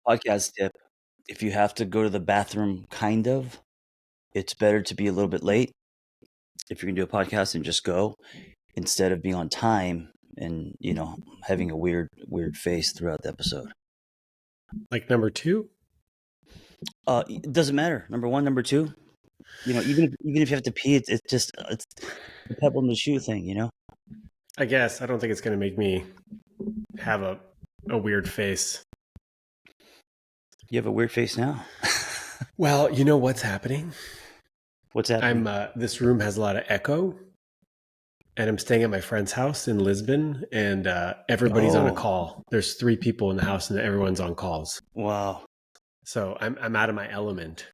Podcast tip. If you have to go to the bathroom, it's better to be a little bit late. If you're going to do a podcast and just go instead of being on time and, having a weird face throughout the episode. Like number 2? It doesn't matter. Number 1, number 2. Even if you have to pee, it's the pebble in the shoe thing, I guess. I don't think it's going to make me have a weird face. You have a weird face now. Well, you know what's happening? What's happening? This room has a lot of echo, and I'm staying at my friend's house in Lisbon, and everybody's on a call. There's 3 people in the house, and everyone's on calls. Wow. So I'm out of my element.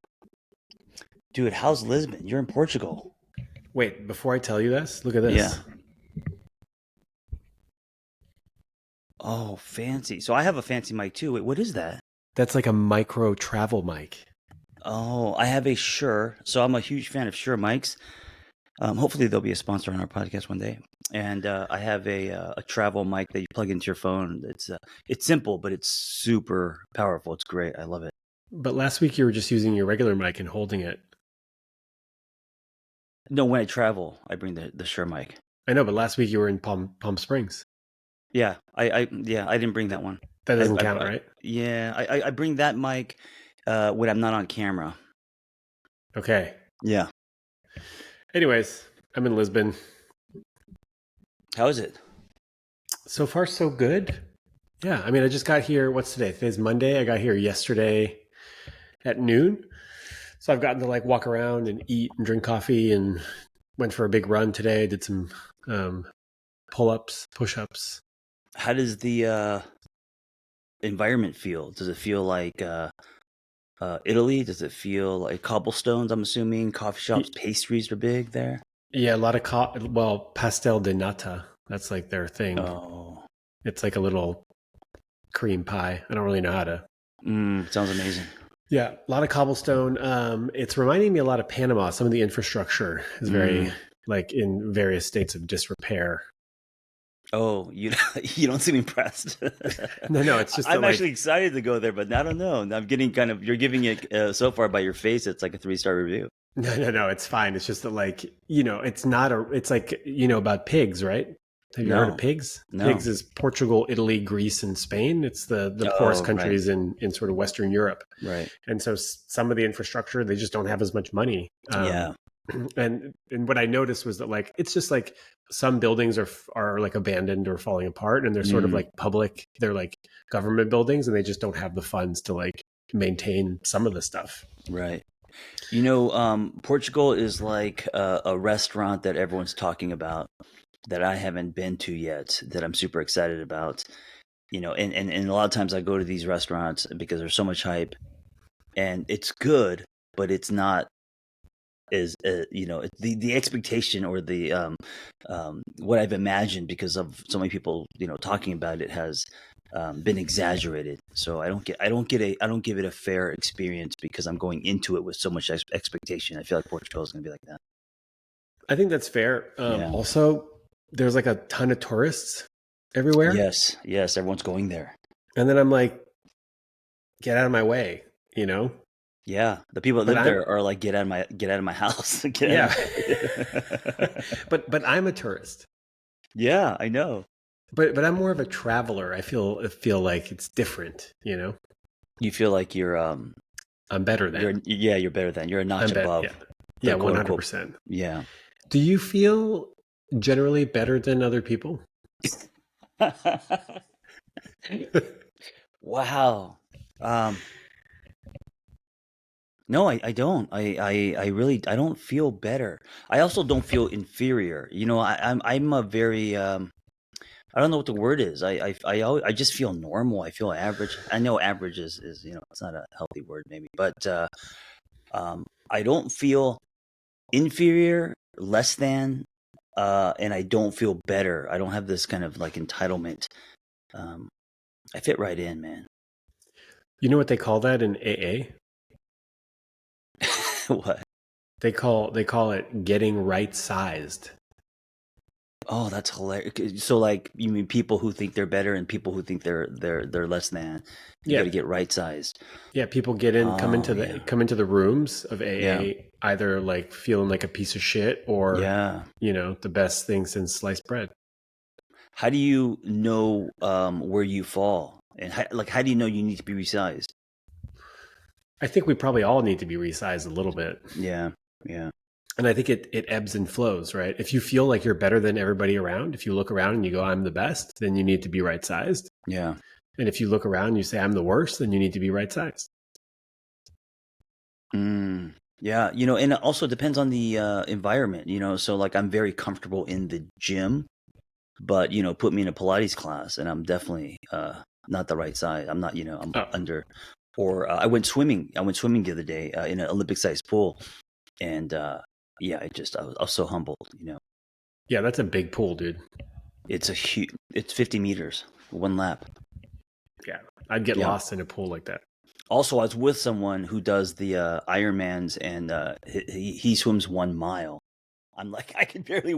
Dude, how's Lisbon? You're in Portugal. Wait, before I tell you this, look at this. Yeah. Oh, fancy. So I have a fancy mic too. Wait, what is that? That's like a micro travel mic. Oh, I have a Shure. So I'm a huge fan of Shure mics. Hopefully they'll be a sponsor on our podcast one day. And I have a travel mic that you plug into your phone. It's simple, but it's super powerful. It's great. I love it. But last week you were just using your regular mic and holding it. No, when I travel, I bring the Shure mic. I know, but last week you were in Palm Springs. Yeah, I didn't bring that one. That doesn't count, right? Yeah, I bring that mic when I'm not on camera. Okay. Yeah. Anyways, I'm in Lisbon. How is it? So far, so good. Yeah, I mean, I just got here. What's today? Today's Monday. I got here yesterday at noon. So I've gotten to walk around and eat and drink coffee, and went for a big run today. Did some pull-ups, push-ups. How does the environment feel? Does it feel like Italy? Does it feel like cobblestones? I'm assuming coffee shops, pastries are big there. Yeah, a lot of pastel de nata. That's like their thing. Oh, it's like a little cream pie. I don't really know how to. Sounds amazing. Yeah, a lot of cobblestone. It's reminding me a lot of Panama. Some of the infrastructure is very in various states of disrepair. Oh, you don't seem impressed. No, it's just I'm actually excited to go there, but I don't know. I'm getting you're giving it so far by your face. It's like a 3-star review. No, it's fine. It's just that it's not it's about pigs, right? Have you heard of pigs? No. Pigs is Portugal, Italy, Greece, and Spain. It's the poorest countries in sort of Western Europe. Right. And so some of the infrastructure, they just don't have as much money. Yeah. And what I noticed was that it's just some buildings are abandoned or falling apart, and they're sort of public. They're government buildings, and they just don't have the funds to maintain some of the stuff. Right. Portugal is like a restaurant that everyone's talking about that I haven't been to yet, that I'm super excited about. And a lot of times I go to these restaurants because there's so much hype, and it's good, but it's not as the expectation or the what I've imagined because of so many people talking about it has been exaggerated. So I don't give it a fair experience because I'm going into it with so much expectation. I feel like Portugal is going to be like that. I think that's fair. Also, there's a ton of tourists everywhere. Yes, everyone's going there. And then I'm get out of my way, Yeah, the people that live there are get out of my house. Yeah. But I'm a tourist. Yeah, I know. But I'm more of a traveler. I feel like it's different, You feel like you're I'm better than. You're better than. You're a notch above. Yeah, 100%. Yeah. Do you feel generally better than other people? Wow. No, I don't. I really don't feel better. I also don't feel inferior. I'm a very I don't know what the word is. I just feel normal. I feel average. I know average is it's not a healthy word maybe, but I don't feel inferior, less than, and I don't feel better. I don't have this kind of entitlement. I fit right in, man. You know what they call that in AA? What? They call it getting right sized. Oh, that's hilarious. So, like, you mean people who think they're better and people who think they're less than? You got Yeah, to get right sized. yeah. People get in, Oh, yeah, come into the rooms of yeah, AA either like feeling like a piece of shit or, yeah. the best thing since sliced bread. How do you know where you fall, and how do you know you need to be resized? I think we probably all need to be resized a little bit. Yeah, yeah, And I think it ebbs and flows, right? If you feel like you're better than everybody around, if you look around and you go, I'm the best, then you need to be right sized. yeah. And if you look around and you say, I'm the worst, then you need to be right sized. Yeah, and it also depends on the environment. So like I'm very comfortable in the gym, but put me in a Pilates class, and I'm definitely not the right size. I'm not, I'm Oh, under. Or I went swimming. I went swimming the other day in an Olympic-sized pool, and yeah, I was so humbled. yeah, that's a big pool, dude. It's 50 meters, one lap. Yeah, I'd get Yeah. lost in a pool like that. Also, I was with someone who does the Ironmans, and he swims 1 mile. I'm like, I can barely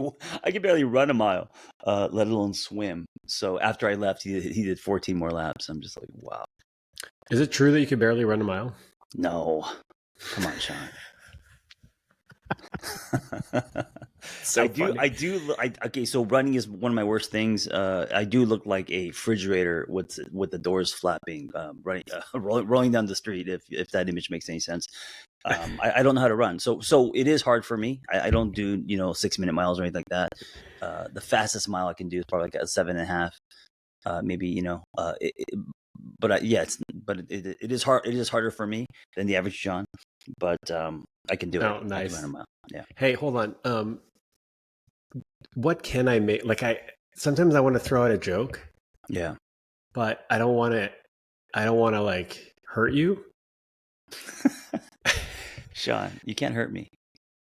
run a mile, let alone swim. So after I left, he did 14 more laps. I'm just like, wow, Is it true that you could barely run a mile? no, come on, Shaun. So funny. Okay, so running is one of my worst things. I do look like a refrigerator with the doors flapping, running, rolling down the street. If that image makes any sense. I don't know how to run, so it is hard for me. I don't do 6 minute miles or anything like that. The fastest mile I can do is probably like a 7.5, maybe. Yeah, it is hard. It is harder for me than the average John, but I can do it. Oh, I can run a nice. mile. Yeah, Hey, hold on. What can I make? Like, sometimes I want to throw out a joke, yeah. but I don't want to. I don't want to like hurt you. Shaun, you can't hurt me.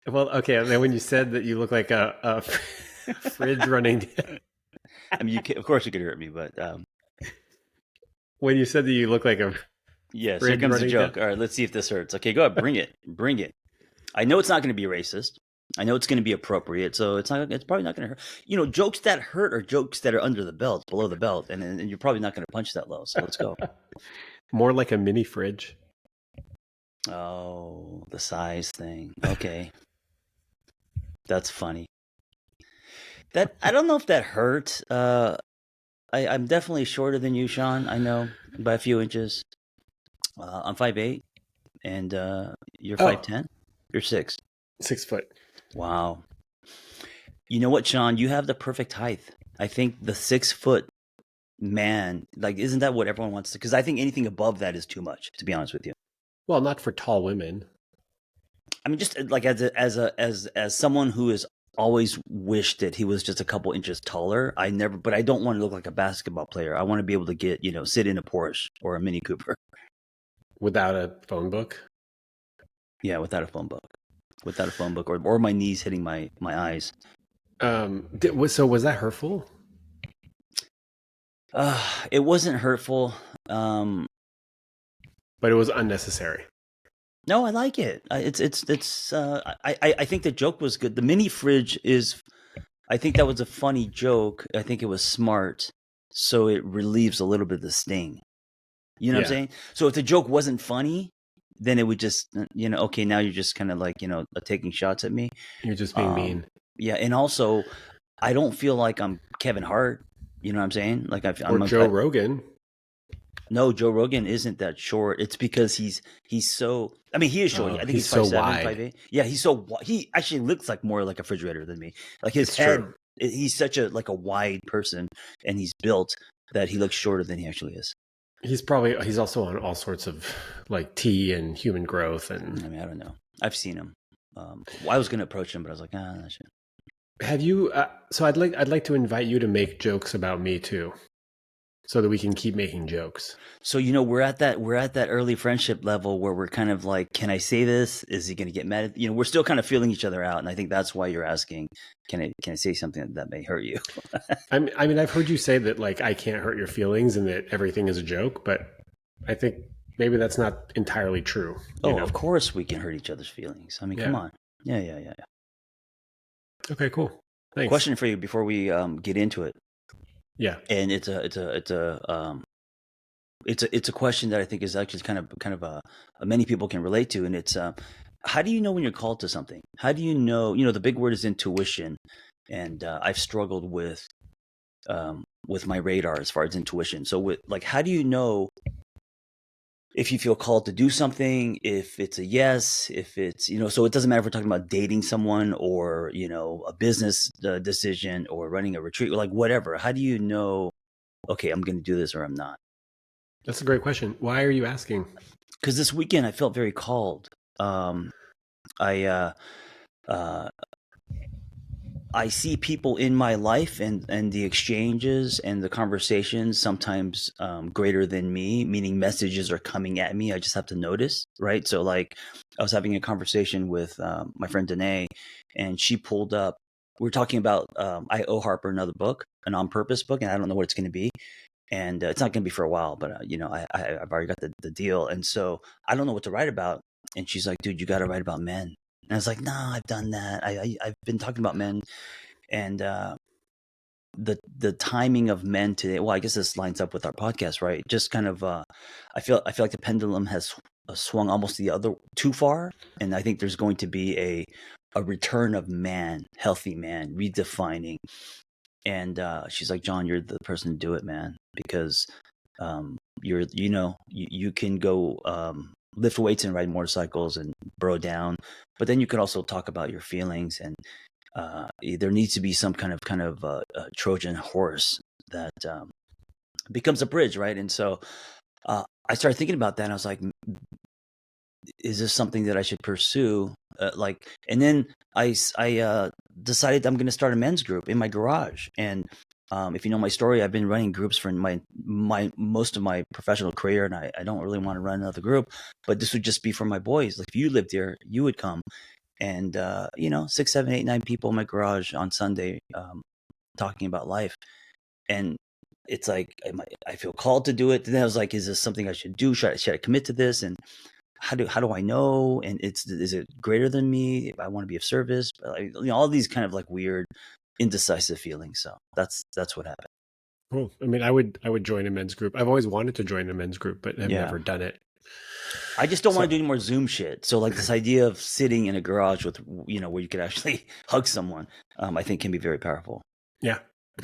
Well, okay. And then when you said that you look like a fridge running, I mean, of course you could hurt me, but when you said that you look like a yes, here fridge comes the running down. joke. All right, let's see if this hurts. Okay, go ahead, bring it, bring it. I know it's not going to be racist. I know it's going to be appropriate, so it's not. It's probably not going to hurt. Jokes that hurt are jokes that are under the belt, below the belt, and you're probably not going to punch that low. So let's go. More like a mini fridge. Oh, the size thing. Okay, that's funny. That I don't know if that hurt. I'm definitely shorter than you, Shaun. I know by a few inches. I'm 5'8", and you're Oh, 5'10". You're 6. 6 foot. Wow. You know what, Shaun? You have the perfect height. I think the 6 foot man, like, isn't that what everyone wants to? Because I think anything above that is too much. To be honest with you, Well, not for tall women. I mean, just like as someone who has always wished that he was just a couple inches taller. But I don't want to look like a basketball player. I want to be able to sit in a Porsche or a Mini Cooper. Without a phone book. Yeah, without a phone book, or my knees hitting my eyes. So was that hurtful? It wasn't hurtful. But it was unnecessary. No, I like it. It's. I think the joke was good. The mini fridge is. I think that was a funny joke. I think it was smart, so it relieves a little bit of the sting. You know what I'm Yeah, saying? So if the joke wasn't funny, then it would just, okay, now you're just kind of like, taking shots at me. you're just being Um, mean. yeah, and also, I don't feel like I'm Kevin Hart. You know what I'm saying? Like Or Joe Rogan. no, Joe Rogan isn't that short. It's because he's so. I mean, he is short. I think He's he's so 5'7", wide. 5'8". Yeah, he's so. He actually looks like more like a refrigerator than me. Like his It's true. head, he's such a wide person, and he's built that he looks shorter than he actually is. He's also on all sorts of like tea and human growth. And I mean, I don't know. I've seen him. I was gonna approach him, but I was like, that shit. have you? So I'd like to invite you to make jokes about me too, so that we can keep making jokes. So we're at that early friendship level where we're kind of like, can I say this? Is he gonna get mad at? We're still kind of feeling each other out, and I think that's why you're asking, can I say something that may hurt you? I mean, I've heard you say that like I can't hurt your feelings and that everything is a joke, but I think maybe that's not entirely true. Oh, of course we can hurt each other's feelings. I mean, come Yeah. on. Yeah, yeah, yeah, yeah. Okay. Cool. Thanks. Question for you before we get into it, Yeah. and it's a question that I think is actually kind of many people can relate to, and it's how do you know when you're called to something? How do you know? You know, the big word is intuition, and I've struggled with my radar as far as intuition. So, with like, how do you know if you feel called to do something? If it's a yes, if it's so it doesn't matter if we're talking about dating someone or a business decision or running a retreat, like whatever. How do you know? Okay, I'm going to do this or I'm not. That's a great question. Why are you asking? Because this weekend I felt very called. I uh, I see people in my life and the exchanges and the conversations sometimes greater than me, meaning messages are coming at me. I just have to notice, right? So, like, I was having a conversation with my friend Danae, and she pulled up. We were talking about I owe Harper another book, an on purpose book, and I don't know what it's going to be. And it's not going to be for a while, but I've already got the deal, and so I don't know what to write about. And she's like, "Dude, you got to write about men." And I was like, "Nah, I've done that. I've been talking about men." And the timing of men today. Well, I guess this lines up with our podcast, right? Just kind of, I feel like the pendulum has swung almost the other too far, and I think there's going to be a return of man, healthy man, redefining. And she's like, John, you're the person to do it, man, because you can go lift weights and ride motorcycles and bro down, but then you can also talk about your feelings, and there needs to be some kind of Trojan horse that becomes a bridge, right? And so I started thinking about that, and I was like, is this something that I should pursue? And then I decided I'm going to start a men's group in my garage. And if you know my story, I've been running groups for my most of my professional career, and I don't really want to run another group. But this would just be for my boys. Like, if you lived here, you would come. And 6, 7, 8, 9 people in my garage on Sunday talking about life. And it's like I feel called to do it. And then I was like, is this something I should do? Should I commit to this? And how do I know? And is it greater than me? If I want to be of service, but all these kind of like weird, indecisive feelings. So that's what happened. Cool. I mean, I would join a men's group. I've always wanted to join a men's group, but have Yeah. never done it. I just don't want to do any more Zoom shit. So, like, this idea of sitting in a garage with where you could actually hug someone, I think can be very powerful. Yeah.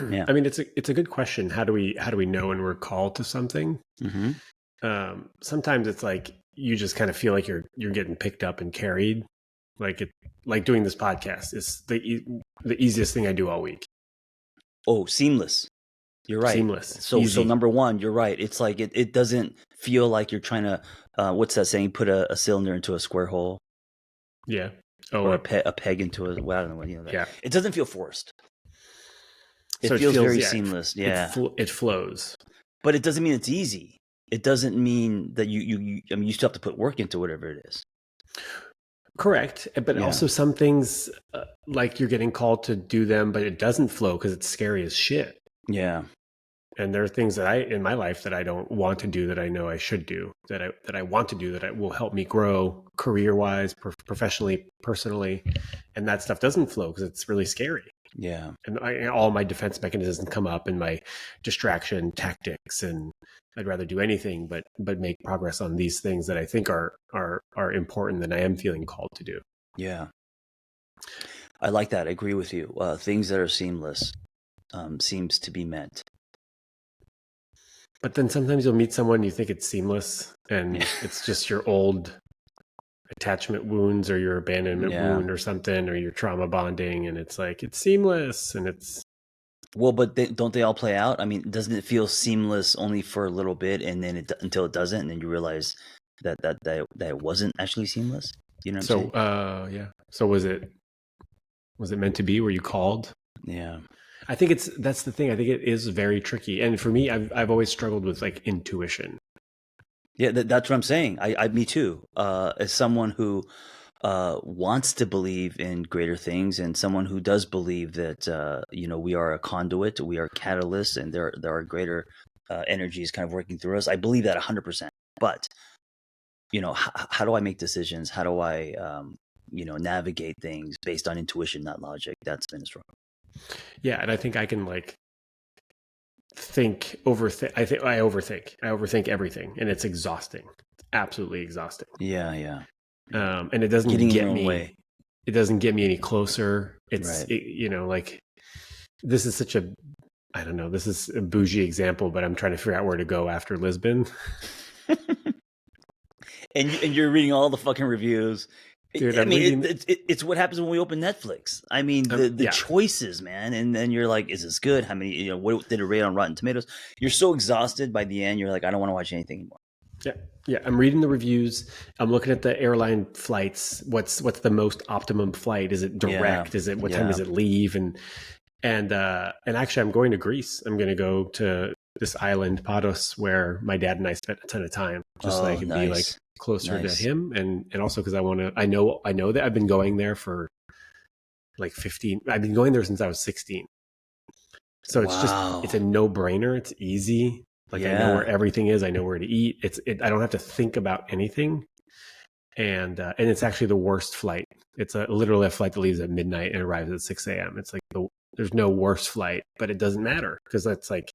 Yeah. I mean, it's a good question. How do we know when we're called to something? Mm-hmm. Sometimes it's like you just kind of feel like you're getting picked up and carried. Like doing this podcast is the easiest thing I do all week. Oh, seamless. You're right. Seamless. So number one, you're right. It's like it doesn't feel like you're trying to what's that saying? Put a cylinder into a square hole. Yeah. Or a peg into a, well, I don't know. Yeah. It doesn't feel forced. It So feels very seamless. Yeah. It flows. But it doesn't mean it's easy. It doesn't mean that you I mean, you still have to put work into whatever it is. Correct. But also some things like you're getting called to do them, but it doesn't flow because it's scary as shit. Yeah. And there are things that in my life that I don't want to do that I know I should do, that I want to do, that will help me grow career-wise, professionally, personally. And that stuff doesn't flow because it's really scary. Yeah. And all my defense mechanisms come up and my distraction tactics, and I'd rather do anything but make progress on these things that I think are important than I am feeling called to do. Yeah. I like that. I agree with you. Things that are seamless seems to be meant. But then sometimes you'll meet someone, you think it's seamless, and it's just your old attachment wounds or your abandonment wound or something, or your trauma bonding, and it's like it's seamless, and it's but don't they all play out? I mean, doesn't it feel seamless only for a little bit, and then until it doesn't, and then you realize that it wasn't actually seamless? You know what I'm saying? Yeah. So was it meant to be? Were you called? Yeah. I think that's the thing. I think it is very tricky. And for me, I've always struggled with like intuition. Yeah, that's what I'm saying. Me too. As someone who wants to believe in greater things, and someone who does believe that we are a conduit, we are catalysts, and there are greater energies kind of working through us. I believe that 100%. But how do I make decisions? How do I navigate things based on intuition, not logic? That's been a struggle. Yeah, and I think I can like overthink. I overthink. I overthink everything, and it's exhausting. It's absolutely exhausting. Yeah, yeah, yeah. And it doesn't Getting in your get own me. way, It doesn't get me any closer. right? Like this is such a I don't know. This is a bougie example, but I'm trying to figure out where to go after Lisbon. And you're reading all the fucking reviews. Dude, I I'm mean, reading. it's what happens when we open Netflix. I mean, the Yeah, choices, man, and then you're like, is this good? How many? What did it rate on Rotten Tomatoes? You're so exhausted by the end. You're like, I don't want to watch anything anymore. yeah, yeah. I'm reading the reviews. I'm looking at the airline flights. What's the most optimum flight? Is it Yeah, direct? Is it what time yeah. does it leave? And actually, I'm going to Greece. I'm going to go to this island, Pados, where my dad and I spent a ton of time, just so I Oh, can be like nice, closer to nice. him, and also because I want to. I know that I've been going there for like 15. I've been going there since I was 16. So it's a Wow. no brainer. It's easy. Like I know where Yeah, everything is. I know where to eat. I don't have to think about anything. And it's actually the worst flight. It's literally a flight that leaves at midnight and arrives at 6 a.m. It's like there's no worse flight, but it doesn't matter because that's like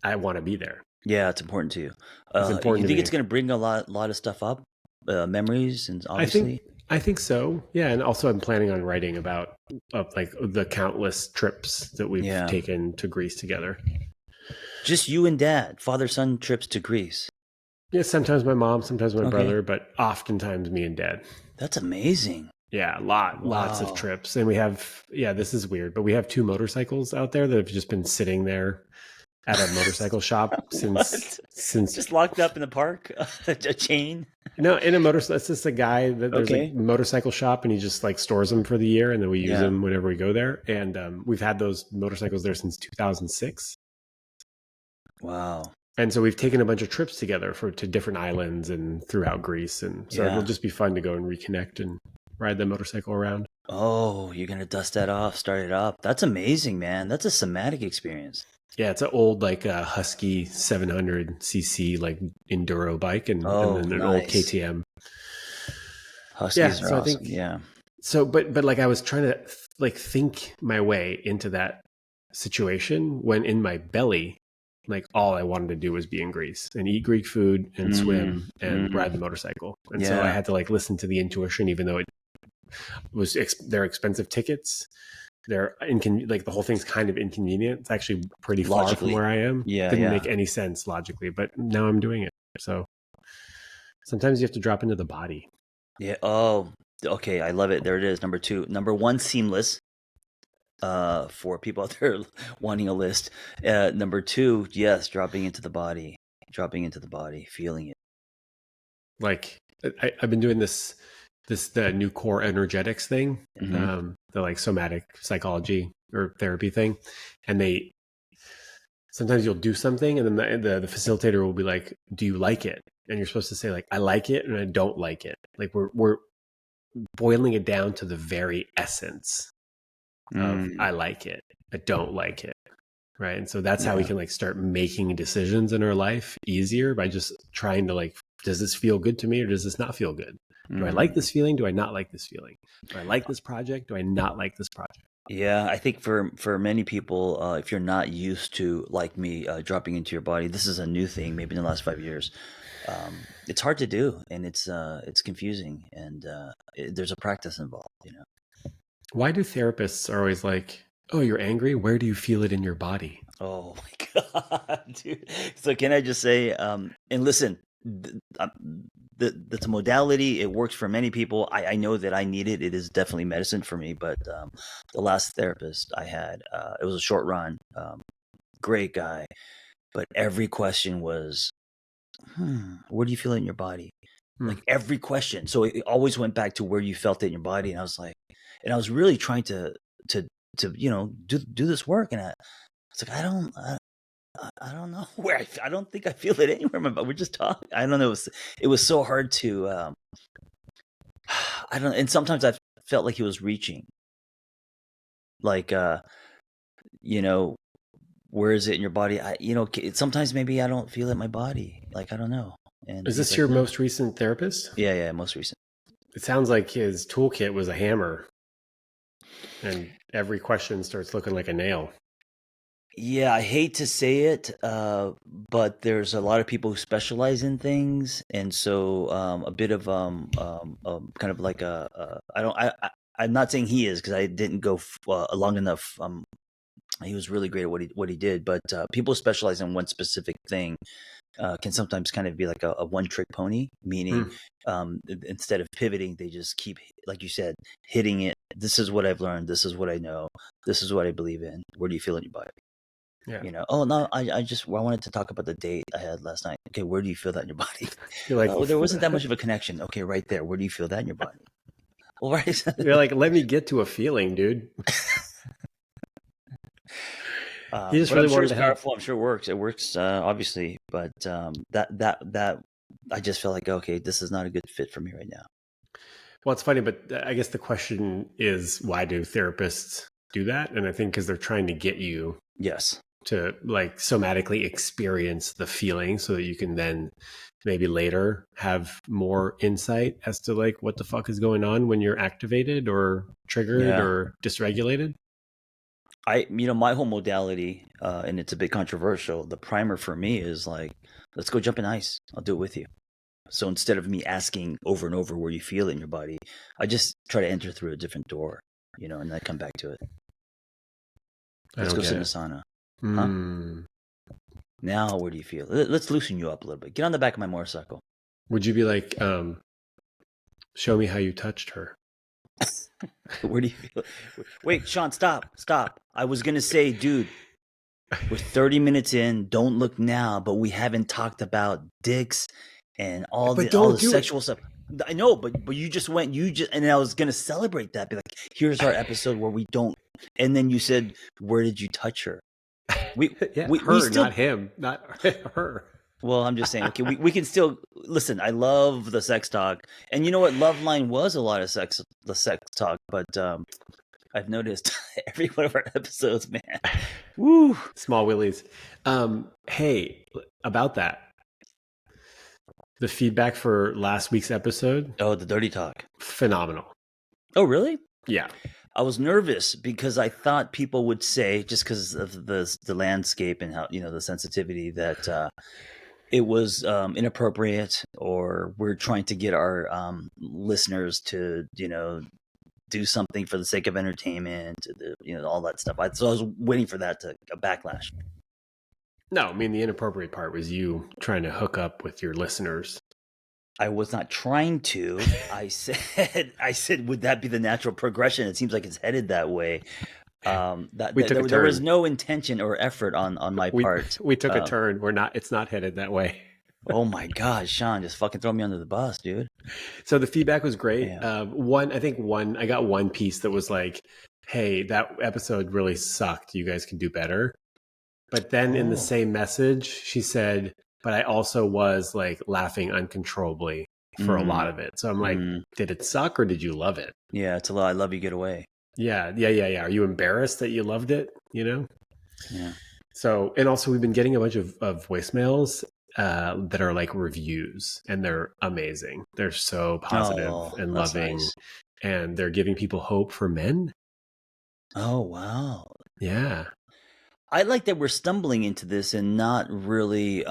I want to be there. yeah. It's important to you. It's You important to think it's me. going to bring a lot of stuff up, memories, and I think obviously, I think so. Yeah, and also I'm planning on writing about like the countless trips that we've yeah. taken to Greece together. Just you and dad, father-son trips to Greece. Yeah, sometimes my mom, sometimes my Okay, brother, but oftentimes me and dad. that's amazing. Yeah, lots of Wow. trips. And we have, yeah, this is weird, but we have two motorcycles out there that have just been sitting there at a motorcycle shop since What? since Just locked up in the park? A chain? no, in a motorcycle. It's just a guy that there's a Okay. motorcycle shop, and he just like stores them for the year, and then we use Yeah. them whenever we go there. And we've had those motorcycles there since 2006. Wow. And so we've taken a bunch of trips together to different islands and throughout Greece, and so it'll Yeah. just be fun to go and reconnect and ride the motorcycle around. Oh, you're gonna dust that off, start it up. That's amazing, man. That's a somatic experience. Yeah, it's an old like Husky 700cc like enduro bike, and Oh, then an old nice. KTM. Yeah, Huskies are so I awesome. think Yeah. so, but like I was trying to like think my way into that situation when in my belly, like all I wanted to do was be in Greece and eat Greek food and Mm, swim and ride the mm, motorcycle. And so I yeah. had to like listen to the intuition, even though it was they're expensive tickets. Like the whole thing's kind of inconvenient. It's actually pretty far from Logically. where I am. Yeah, Didn't yeah. make any sense logically, but now I'm doing it. So sometimes you have to drop into the body. Yeah. Oh, okay. I love it. There it is. Number two. Number one, seamless. For people out there wanting a list. Number two, yes, dropping into the body. Dropping into the body, feeling it. Like I've been doing the new core energetics thing, Hmm. the like somatic psychology or therapy thing, and they sometimes you'll do something and then the facilitator will be like, "Do you like it?" And you're supposed to say like, "I like it" and "I don't like it." Like we're boiling it down to the very essence of Mm, "I like it," "I don't like it." Right. And so that's how we yeah. can like start making decisions in our life easier by just trying to like, does this feel good to me or does this not feel good? Do I like Mm. this feeling? Do I not like this feeling? Do I like this project? Do I not like this project? Yeah, I think for many people, if you're not used to, like me, dropping into your body, this is a new thing. Maybe in the last 5 years, it's hard to do, and it's confusing, and there's a practice involved. Why do therapists are always like, oh, you're angry? Where do you feel it in your body? Oh my God, dude. So can I just say, and listen, that's a modality. It works for many people. I know that I need it. It is definitely medicine for me. But the last therapist I had, it was a short run. Great guy, but every question was, where do you feel it in your body? Hmm. Like every question. So it always went back to where you felt it in your body. And I was like, and I was really trying to do this work. And I was like, I don't know where I don't think I feel it anywhere. But we're just talking. I don't know. It was so hard to. I don't. And sometimes I felt like he was reaching. Like, you know, where is it in your body? Sometimes maybe I don't feel it in my body. Like I don't know. And Is he's this like, your no. most recent therapist? Yeah, yeah. Most recent. It sounds like his toolkit was a hammer. And every question starts looking like a nail. Yeah, I hate to say it, but there's a lot of people who specialize in things, and so a bit of kind of like I don't I'm not saying he is because I didn't go long enough. He was really great at what he did, but people specialize in one specific thing can sometimes kind of be like a one trick pony, meaning Mm, instead of pivoting, they just keep, like you said, hitting it. This is what I've learned. This is what I know. This is what I believe in. Where do you feel in your body? yeah. Oh no, I wanted to talk about the date I had last night. Okay, where do you feel that in your body? You're like, Oh, there wasn't that much of a connection. Okay, right there. Where do you feel that in your body? Well, right. you're like, let me get to a feeling, dude. He just But I'm really sure wanted it's to help. powerful. I'm sure it works. It works, obviously. But that I just feel like, okay, this is not a good fit for me right now. Well, it's funny, but I guess the question is, why do therapists do that? And I think because they're trying to get you Yes. to like somatically experience the feeling so that you can then maybe later have more insight as to like what the fuck is going on when you're activated or triggered Yeah. or dysregulated. My whole modality, and it's a bit controversial. The primer for me is like, let's go jump in ice. I'll do it with you. So instead of me asking over and over where you feel it in your body, I just try to enter through a different door, and then come back to it. I Let's don't go get sit in a it. sauna. Huh? Mm. Now, where do you feel? Let's loosen you up a little bit. Get on the back of my motorcycle. Would you be like, show me how you touched her? Where do you feel? Wait, Shaun, stop. I was gonna say, dude, we're 30 minutes in. Don't look now, but we haven't talked about dicks and all But the don't do it. sexual stuff. I know, but you just went. And I was gonna celebrate that. Be like, here's our episode where we don't. And then you said, where did you touch her? We Yeah, we her, still. not him, not her. Well, I'm just saying. Okay, we can still listen. I love the sex talk, and you know what? Love Line was a lot of the sex talk, but I've noticed every one of our episodes, man. Woo! Small willies. Hey, about that, the feedback for last week's episode, Oh, the dirty talk. phenomenal. Oh, really? Yeah. I was nervous because I thought people would say, just because of the landscape and how the sensitivity, that it was inappropriate, or we're trying to get our listeners to do something for the sake of entertainment, all that stuff. So I was waiting for that to a backlash. No, I mean, the inappropriate part was you trying to hook up with your listeners. I was not trying to. I said, would that be the natural progression? It seems like it's headed that way. We took a There was turn. no intention or effort on my We part. we took a turn. We're not. It's not headed that way. Oh my God, Shaun, just fucking throw me under the bus, dude. So the feedback was great. Yeah. I got one piece that was like, "Hey, that episode really sucked. You guys can do better." But then in the Oh. same message, she said, "But I also was like laughing uncontrollably for a lot Mm, of it." So I'm like, mm. "Did it suck or did you love it?" Yeah, it's a lot. I love you. Get away. Yeah. Are you embarrassed that you loved it? Yeah. So, and also we've been getting a bunch of voicemails that are like reviews, and they're amazing. They're so positive Oh, and that's loving, nice. and they're giving people hope for men. Oh wow. Yeah. I like that we're stumbling into this and not really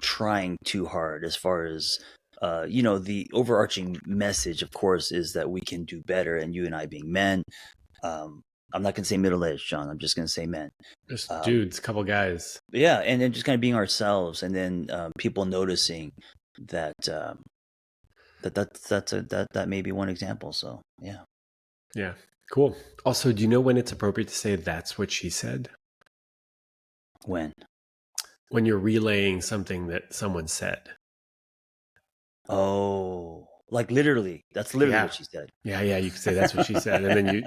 trying too hard as far as the overarching message, of course, is that we can do better, and you and I being men, um, I'm not going to say middle aged, John. I'm just going to say men. Just Um, dudes, couple guys. yeah, and then just kind of being ourselves, and then people noticing that that may be one example. So yeah. Yeah. Cool. Also, do you know when it's appropriate to say that's what she said? When? When you're relaying something that someone said. Oh, like literally. That's literally Yeah. what she said. Yeah. You could say that's what she said. And then you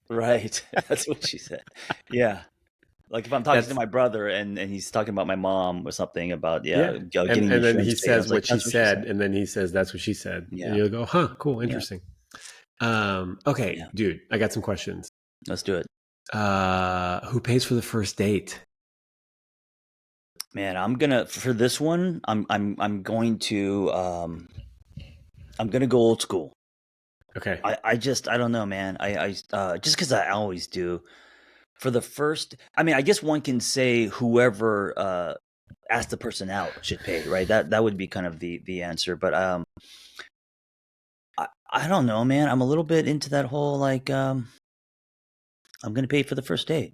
Right. That's what she said. Yeah. Like if I'm talking to that's, my brother and he's talking about my mom or something about yeah. getting the And then insurance he paid, I says was like, what she that's what she said. said. And then he says that's what she said. And Yeah. you'll go, huh, cool, Yeah. interesting. Okay, Yeah. dude, I got some questions. Let's do it. Who pays for the first date? Man, I'm gonna for this one, I'm going to go old school. Okay. I don't know, man. Just because I always do. For the first, I mean, I guess one can say whoever asked the person out should pay, right? That would be kind of the answer. But I don't know, man. I'm a little bit into that whole like I'm gonna pay for the first date.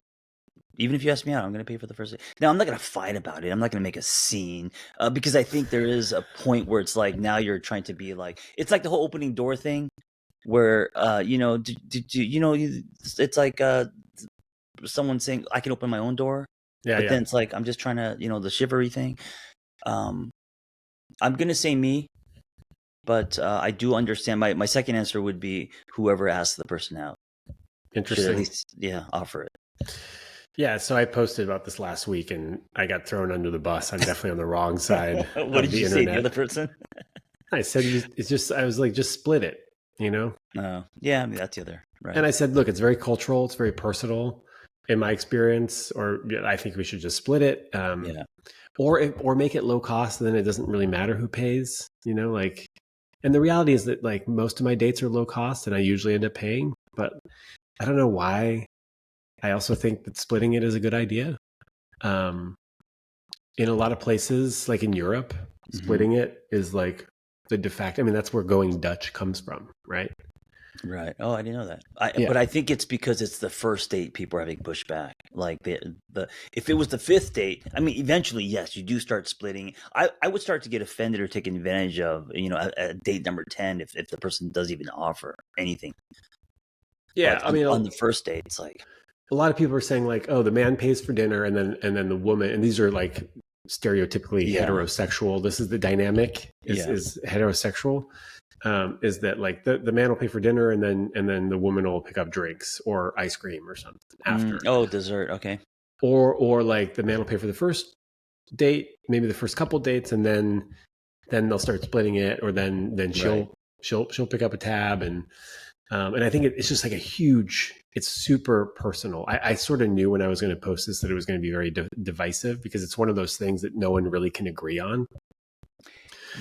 Even if you ask me out, I'm going to pay for the first date. Now, I'm not going to fight about it. I'm not going to make a scene because I think there is a point where it's like now you're trying to be like it's like the whole opening door thing where it's like someone saying I can open my own door, Yeah, but yeah. then it's like I'm just trying to the chivalry thing. Um, I'm going to say me, but I do understand. My second answer would be whoever asks the person out should at Interesting. least offer it. Yeah, so I posted about this last week and I got thrown under the bus. I'm definitely on the wrong side What of did the you say? The internet. other person? I said it's just I was like just split it, you know? Yeah, I mean that's the other right. And I said, look, it's very cultural, it's very personal in my experience, or I think we should just split it. Yeah. Or make it low cost, and then it doesn't really matter who pays, like. And the reality is that like most of my dates are low cost, and I usually end up paying. But I don't know why. I also think that splitting it is a good idea. In a lot of places, like in Europe, splitting it is like the de facto. I mean, that's where going Dutch comes from, right? Right. Oh, I didn't know that. Yeah. But I think it's because it's the first date people are having pushback. Like the if it was the fifth date, I mean, eventually, yes, you do start splitting. I would start to get offended or taken advantage of, at date number 10 if the person doesn't even offer anything. Yeah. But I mean, on the first date, it's like a lot of people are saying like, oh, the man pays for dinner, and then the woman, and these are like stereotypically heterosexual. This is the dynamic is heterosexual. Is that like the man will pay for dinner and then the woman will pick up drinks or ice cream or something after. Dessert. Okay. Or like the man will pay for the first date, maybe the first couple dates, and then they'll start splitting it, or then she'll pick up a tab, and I think it's just like it's super personal. I sort of knew when I was going to post this that it was going to be very divisive because it's one of those things that no one really can agree on.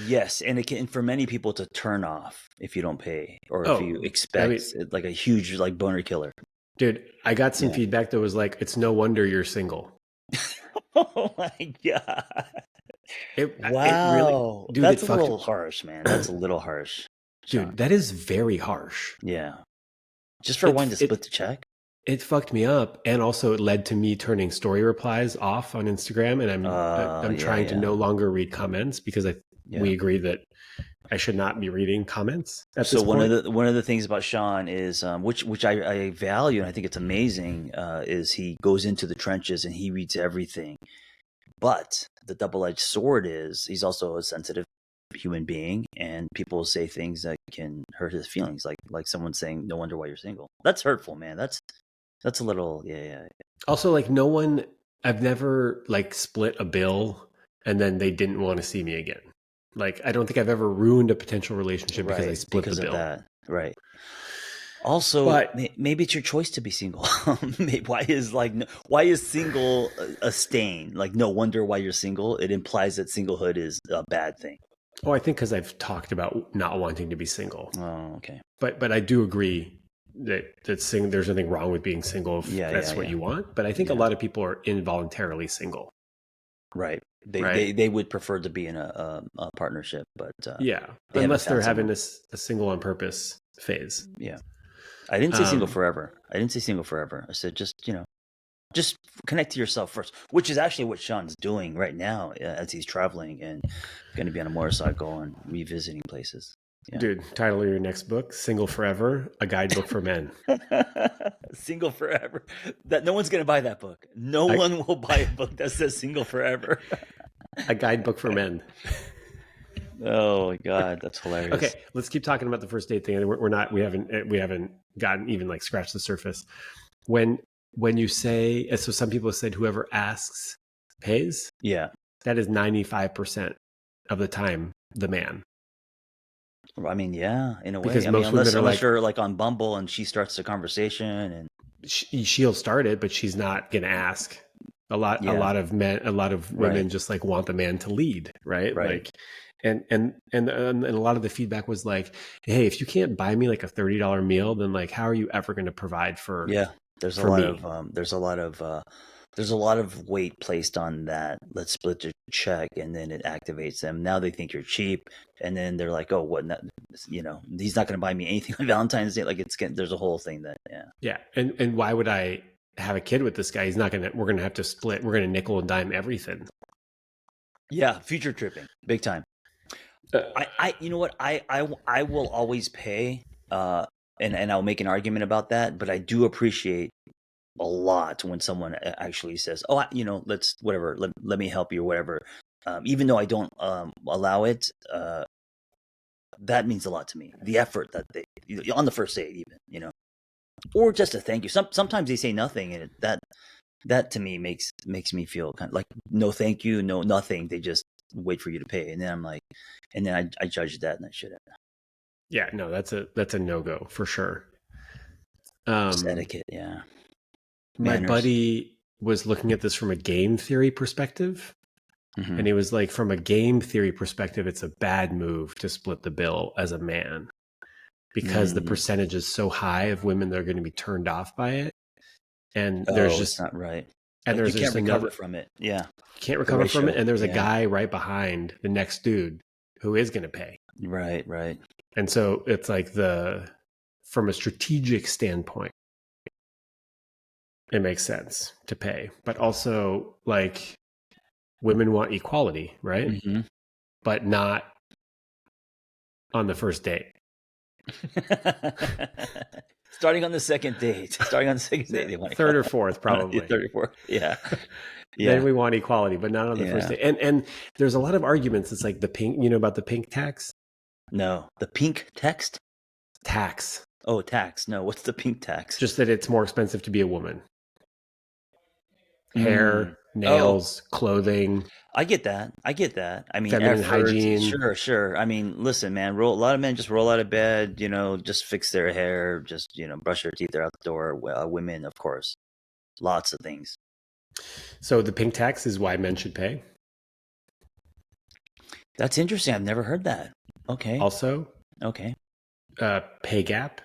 Yes, and it can for many people to turn off if you don't pay or if you expect like a huge like boner killer. Dude, I got some feedback that was like, it's no wonder you're single. Oh my god! Wow, it really, dude, that's a little harsh, man. That's a little harsh, Shaun. Dude. That is very harsh. Yeah, just for wanting to split the check. It fucked me up, and also it led to me turning story replies off on Instagram, and I'm trying to no longer read comments because we agree that I should not be reading comments at this point. One of the things about Shaun is which I value and I think it's amazing is he goes into the trenches and he reads everything. But the double-edged sword is he's also a sensitive human being, and people say things that can hurt his feelings, like someone saying, "No wonder why you're single." That's hurtful, man. That's a little Also, like I've never like split a bill and then they didn't want to see me again. Like, I don't think I've ever ruined a potential relationship because I split the bill. Of that. Right. Also, but maybe it's your choice to be single. Why is single a stain? Like, no wonder why you're single. It implies that singlehood is a bad thing. Oh, I think because I've talked about not wanting to be single. Oh, okay. But I do agree that there's nothing wrong with being single if that's what you want. But I think a lot of people are involuntarily single. Right. They would prefer to be in a partnership, but unless they're having a single on purpose phase. Yeah. I didn't say single forever. I said just connect to yourself first, which is actually what Shaun's doing right now as he's traveling and going to be on a motorcycle and revisiting places. Yeah. Dude, title of your next book, Single Forever, a guidebook for men. Single Forever. That no one's going to buy that book. No one will buy a book that says Single Forever. A guidebook for men. Oh my god, that's hilarious. Okay, let's keep talking about the first date thing. We haven't gotten even like scratched the surface. When you say, so some people have said whoever asks pays. Yeah. That is 95% of the time the man. I mean, yeah, in a way. Because most women are unless you're like on Bumble and she starts the conversation and she'll start it, but she's not going to ask. A Yeah. lot of men, a lot of Right. women just like want the man to lead, right? Right. Like, and a lot of the feedback was like, hey, if you can't buy me like a $30 meal, then like, how are you ever going to provide Yeah. There's a for lot me? of there's a lot of weight placed on that. Let's split the check, and then it activates them. Now they think you're cheap, and then they're like, "Oh, what? He's not going to buy me anything on Valentine's Day." Like there's a whole thing that, yeah, Yeah, and why would I have a kid with this guy? He's not gonna. We're gonna have to split. We're gonna nickel and dime everything. yeah, future tripping, big time. Uh, You know what, I will always pay, and I'll make an argument about that, but I do appreciate a lot when someone actually says, "Oh, let's whatever, let me help you," or whatever. Even though I don't allow it, that means a lot to me. The effort that they on the first date, even, or just a thank you. Sometimes they say nothing, and that to me makes me feel kind of like no thank you, no nothing. They just wait for you to pay, and then I'm like, and then I judge that, and I shouldn't. yeah, no, that's a no go for sure. Just etiquette, yeah, My manners. buddy was looking at this from a game theory perspective. Hmm. And he was like, from a game theory perspective, it's a bad move to split the bill as a man because the Mm. percentage is so high of women that are going to be turned off by it. And Oh, it's not right. Like you there's can't just recover another, from it. Yeah, can't the recover from it. ratio. And there's a Yeah, guy right behind the next dude who is going to pay. right, right. And so it's like from a strategic standpoint, it makes sense to pay. But also, like, women want equality, right? Hmm. But not on the first date. Starting on the second date. Starting on the second date, they want to Third or fourth, probably. 34. Yeah, Then yeah, we want equality, but not on the first yeah. date. And there's a lot of arguments. It's like the pink, about the pink No, the pink text. tax, Oh, tax. No, what's the pink tax? just that it's more expensive to be a woman. Mm. Hair, Oh, nails, clothing, I get that. I get that. I mean, feminine effort. hygiene. Sure, sure. I mean, listen, man. A lot of men just roll out of bed. Just fix their hair. Just brush their teeth. They're out the door. Women, of course, lots of things. So the pink tax is why men should pay. That's interesting. I've never heard that. Okay. Also, Okay. pay gap.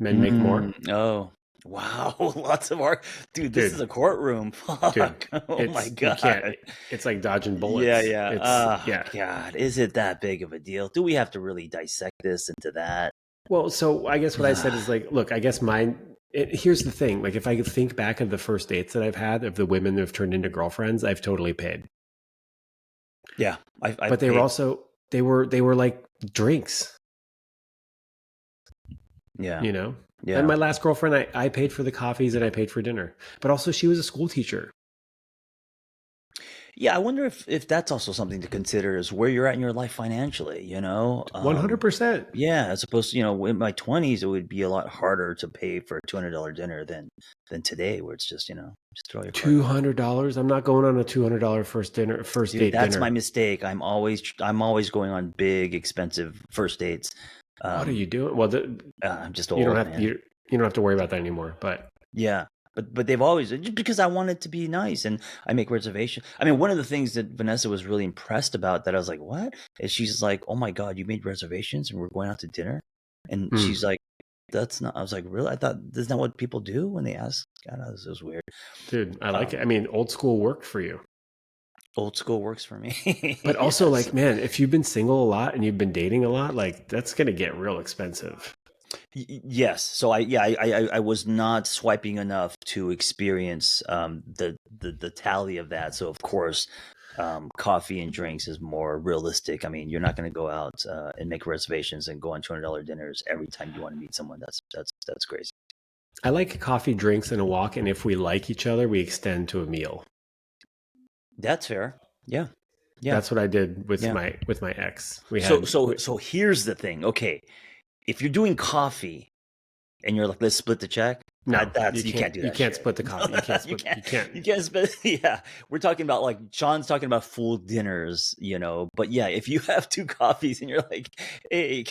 Men make more. Oh, wow. Lots of art. Dude, this is Dude, a courtroom. dude, Fuck. Oh my you can't. God. It's like dodging Yeah, bullets. yeah. It's Oh yeah. God. Is it that big of a deal? Do we have to really dissect this into that? Well, so I guess what I said is like, look, I guess here's the thing. Like, if I could think back of the first dates that I've had of the women that have turned into girlfriends, I've totally paid. Yeah. But I've they were paid. also, they were like drinks, Yeah. you know? And Yeah. my last girlfriend, I paid for the coffees and I paid for dinner. But also she was a school teacher. Yeah. I wonder if that's also something to consider, is where you're at in your life financially, 100%. Yeah, as opposed to, in my 20s, it would be a lot harder to pay for a $200 dinner than today, where it's just, just throw your card. $200. I'm not going on a $200 first Dude, date that's my dinner. mistake. I'm always going on big, expensive first dates. What are you Um, doing? Well, I'm just you don't old, have man. you don't have to worry about that anymore. But Yeah, but they've always, just because I want it to be nice, and I make reservations. I mean, one of the things that Vanessa was really impressed about, that I was like, "What?" Is she's like, "Oh my God, you made reservations and we're going out to dinner," and she's like, "That's not." I was like, "Really? I thought that's not what people do when they ask." God, this was weird. dude, I like it. I Um, mean, old school worked for you. Old school works for me. But also, Yes. like, man, if you've been single a lot and you've been dating a lot, like, that's gonna get real expensive. Yes. So I was not swiping enough to experience the tally of that. So of course, coffee and drinks is more realistic. I mean, you're not going to go out and make reservations and go on $200 dinners every time you want to meet someone. That's crazy. I like coffee, drinks, and a walk, and if we like each other, we extend to a meal. That's fair. Yeah. Yeah. That's what I did with Yeah. my ex. We So had so so here's the thing. Okay, if you're doing coffee and you're like, let's split the check. no, You can't do you that can't shit. split the coffee. You can't you split can't you can't. you can't split. Yeah, we're talking about, like, Sean's talking about full dinners, But yeah, if you have two coffees and you're like, hey,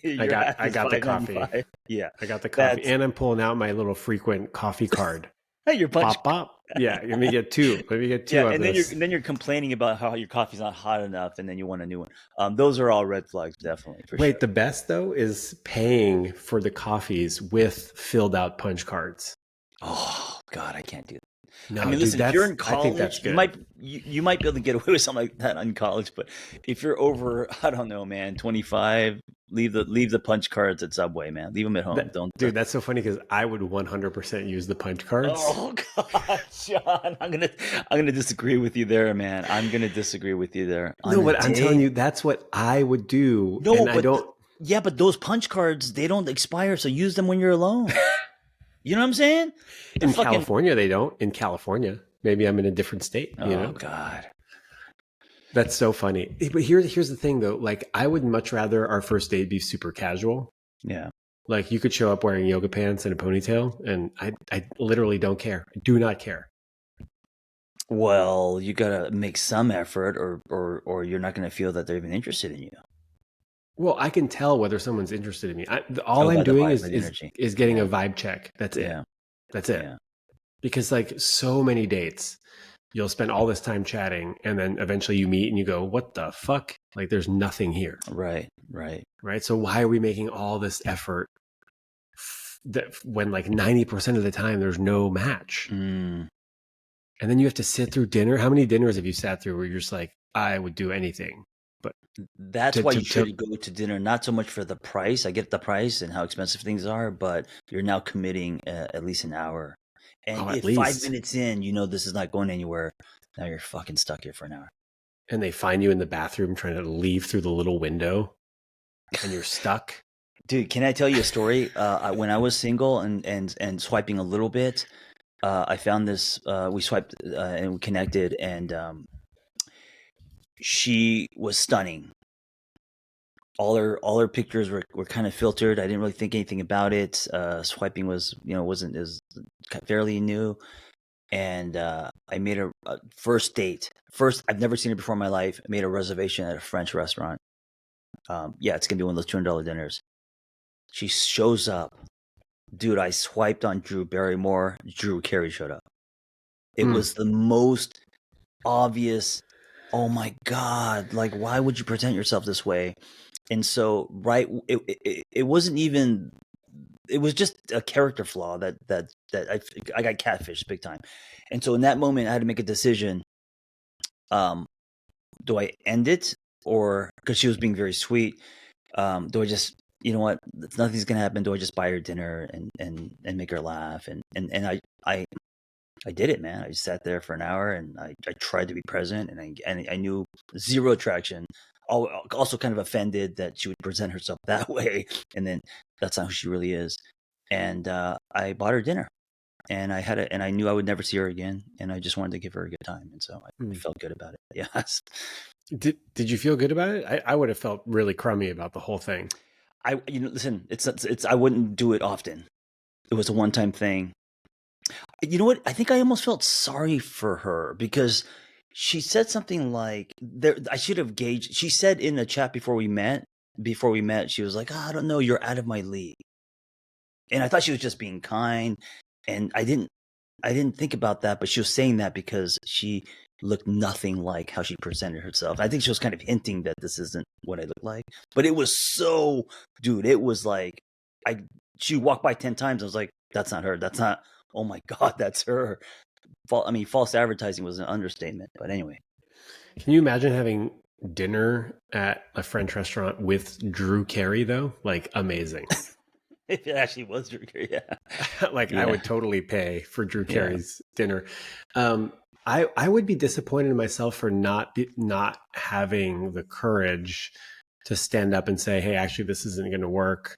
your half I is got the coffee. $5.95. Yeah, I got the coffee, that's and I'm pulling out my little frequent coffee card. Your punch. Pop, pop. Yeah, let me get two. Let me get Yeah, two of and then this. you're complaining about how your coffee's not hot enough, and then you want a new one. Those are all red flags, definitely for sure. Wait, the best though is paying for the coffees with filled out punch cards. Oh God, I can't do that. I No, mean, dude, listen, if you're in I think that's college, good. you might be able to get away with something like that in college, but if you're over, I don't know, man, 25, leave the punch cards at Subway, man. Leave them at home. Don't. Dude, that's so funny because I would 100% use the punch cards. Oh God, Sean, I'm gonna disagree with you there, man. I'm gonna disagree with you there. On No, a but I'm telling day, you, that's what I would do. no, And I but don't, yeah, but those punch cards they don't expire, so use them when you're alone. You know what I'm saying? They're in fucking. California, they don't. In California, maybe I'm in a different state, you Oh know? God. That's so funny. But here's the thing though. Like, I would much rather our first date be super casual. Yeah. Like, you could show up wearing yoga pants and a ponytail, and I literally don't care. I do not care. Well, you gotta make some effort, or you're not gonna feel that they're even interested in you. Well, I can tell whether someone's interested in me. All Oh, I'm by the doing vibe, by the energy. is getting a Yeah, vibe check. That's it. yeah, That's it. yeah. Because like so many dates, you'll spend all this time chatting, and then eventually you meet and you go, "What the fuck?" Like, there's nothing here, Right, right. right? So why are we making all this effort that when like 90% of the time there's no match? Mm. And then you have to sit through dinner. How many dinners have you sat through where you're just like, I would do anything, but That's to why to, you to should go to dinner, not so much for the price. I get the price and how expensive things are, but you're now committing at least an hour. And oh, at if five least. minutes in, you know this is not going anywhere, now you're fucking stuck here for an hour. And they find you in the bathroom trying to leave through the little window, and you're stuck. Dude, can I tell you a story? When I was single and swiping a little bit, I found this. We swiped and we connected, and she was stunning. All her pictures were kind of filtered. I didn't really think anything about it. Swiping was wasn't as fairly new, and I made a first date. First, I've never seen her before in my life. I made a reservation at a French restaurant. Yeah, it's gonna be one of those $200 dinners. She shows up. Dude, I swiped on Drew Barrymore. Drew Carey showed up. It Mm. was the most obvious. Oh my God! Like, why would you present yourself this way? And so, right, it wasn't even. It was just a character flaw that I got catfished big time. And so, in that moment, I had to make a decision. Um, do I end it, or because she was being very sweet? Do I just what? Nothing's gonna happen. Do I just buy her dinner and make her laugh? And I did it, man. I just sat there for an hour and I tried to be present, and I knew zero attraction. Also, kind of offended that she would present herself that way, and then that's not who she really is. And I bought her dinner, and and I knew I would never see her again, and I just wanted to give her a good time, and so I Mm. felt good about it. Yes, Did you feel good about it? I would have felt really crummy about the whole thing. listen, it's I wouldn't do it often. It was a one time thing. You know what? I think I almost felt sorry for her because she said something like there I should have gauged. She said in the chat before we met, she was like, "Oh, I don't know, you're out of my league." And I thought she was just being kind, and I didn't think about that, but she was saying that because she looked nothing like how she presented herself. I think she was kind of hinting that this isn't what I look like. But it was so, dude, it was like I she walked by 10 times. I was like, that's not her. That's not, oh my God, that's her. False advertising was an understatement. But anyway. Can you imagine having dinner at a French restaurant with Drew Carey though? Like, amazing. If it actually was Drew Carey, yeah. Like, I Yeah. would totally pay for Drew Yeah. Carey's dinner. I would be disappointed in myself for not having the courage to stand up and say, "Hey, actually, this isn't going to work.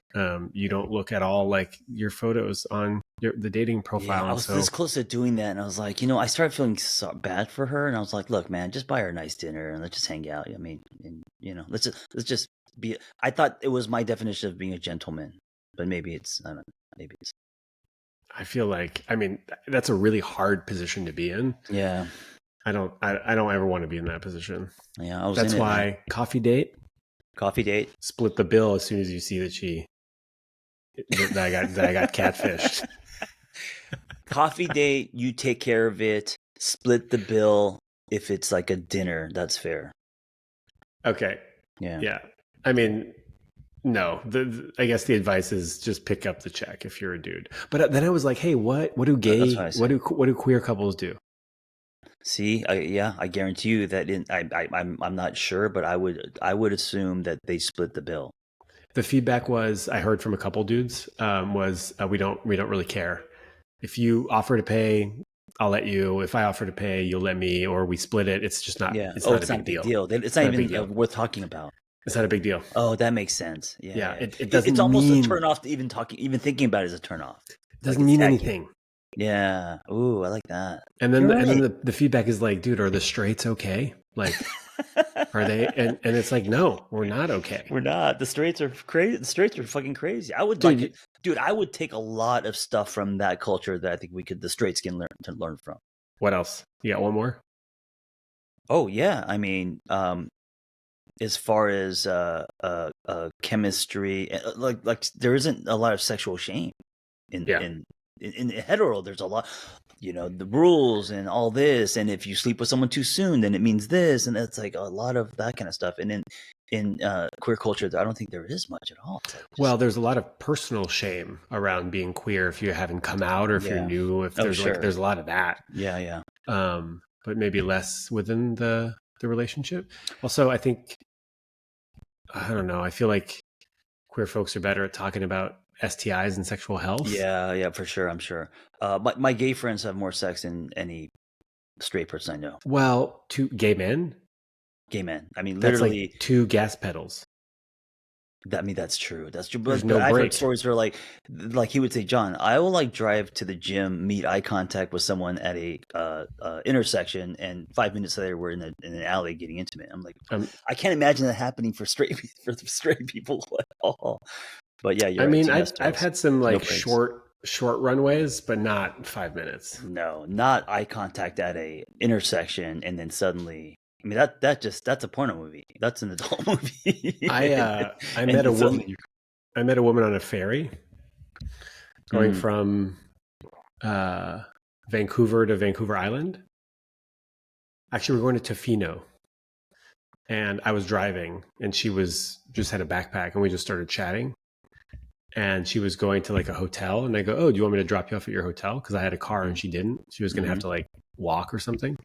You don't look at all like your photos on the dating profile." Yeah, I And was so, this close to doing that, and I was like, I started feeling so bad for her, and I was like, "Look, man, just buy her a nice dinner, and let's just hang out." I mean, and let's just be. I thought it was my definition of being a gentleman, but maybe it's I don't know, maybe it's I feel like, I mean, that's a really hard position to be in. yeah, I don't ever want to be in that position. yeah. I was That's in it, man. why coffee date, Coffee date. split the bill as soon as you see that I got catfished. Coffee date, you take care of it. Split the bill if it's like a dinner. That's fair. Okay. Yeah. Yeah. I mean, no. I guess the advice is just pick up the check if you're a dude. But then I was like, hey, what do That's what I say. what do queer couples do? See, yeah, I guarantee you that I'm not sure, but I would assume that they split the bill. The feedback was I heard from a couple dudes was we don't really care. If you offer to pay, I'll let you. If I offer to pay, you'll let me, or we split it. It's just not. Yeah. It's Oh, not a it's not big a big deal. deal. It's It's not not a big even deal. worth talking about. It's not a big deal. Oh, that makes sense. Yeah, Yeah. yeah. It It's doesn't almost a mean turn off to even thinking about it is a turn off. Like doesn't it's mean tacky. anything. Yeah. Ooh, I like that. And then You're right. the feedback is like, dude, are the straights okay? Like, are they? And it's like, no, we're not okay, We're not. The straights are crazy. The straights are fucking crazy. I would like dude. it, dude. I would take a lot of stuff from that culture that I think the straights can learn from. What else? You got one more? Oh yeah, I mean, as far as chemistry, like there isn't a lot of sexual shame in Yeah. in in hetero. There's a lot, the rules and all this, and if you sleep with someone too soon, then it means this, and it's like a lot of that kind of stuff. And in queer culture, I don't think there is much at all. It's like Well, there's a lot of personal shame around being queer if you haven't come out or if you're yeah. new. If Oh there's sure. there's a lot of that. Yeah, yeah. But maybe less within the relationship. Also, I think I don't know. I feel like queer folks are better at talking about STIs and sexual health. Yeah, yeah, for sure. I'm sure. My gay friends have more sex than any straight person I know. Well, to gay men, Gay men. I mean, that's literally. like two gas pedals. I mean, that's true. That's true. There's But no I've heard break. stories where like he would say, John, I will like drive to the gym, meet eye contact with someone at a intersection, and 5 minutes later we're in an alley getting intimate. I'm like, Um, I can't imagine that happening for straight people at all. But yeah, you're I right. mean, Two gas I've pedals, had some no like brakes. short runways, but not 5 minutes. No, not eye contact at a intersection, and then suddenly. I mean that's a porno movie. That's an adult movie. I And met a then woman. suddenly you. I met a woman on a ferry going Mm. from uh, Vancouver to Vancouver Island. Actually, we're going to Tofino, and I was driving, and she was just had a backpack, and we just started chatting. And she was going to like a hotel, and I go, "Oh, do you want me to drop you off at your hotel?" Because I had a car, and she didn't. She was going to have Mhm. to like walk or something.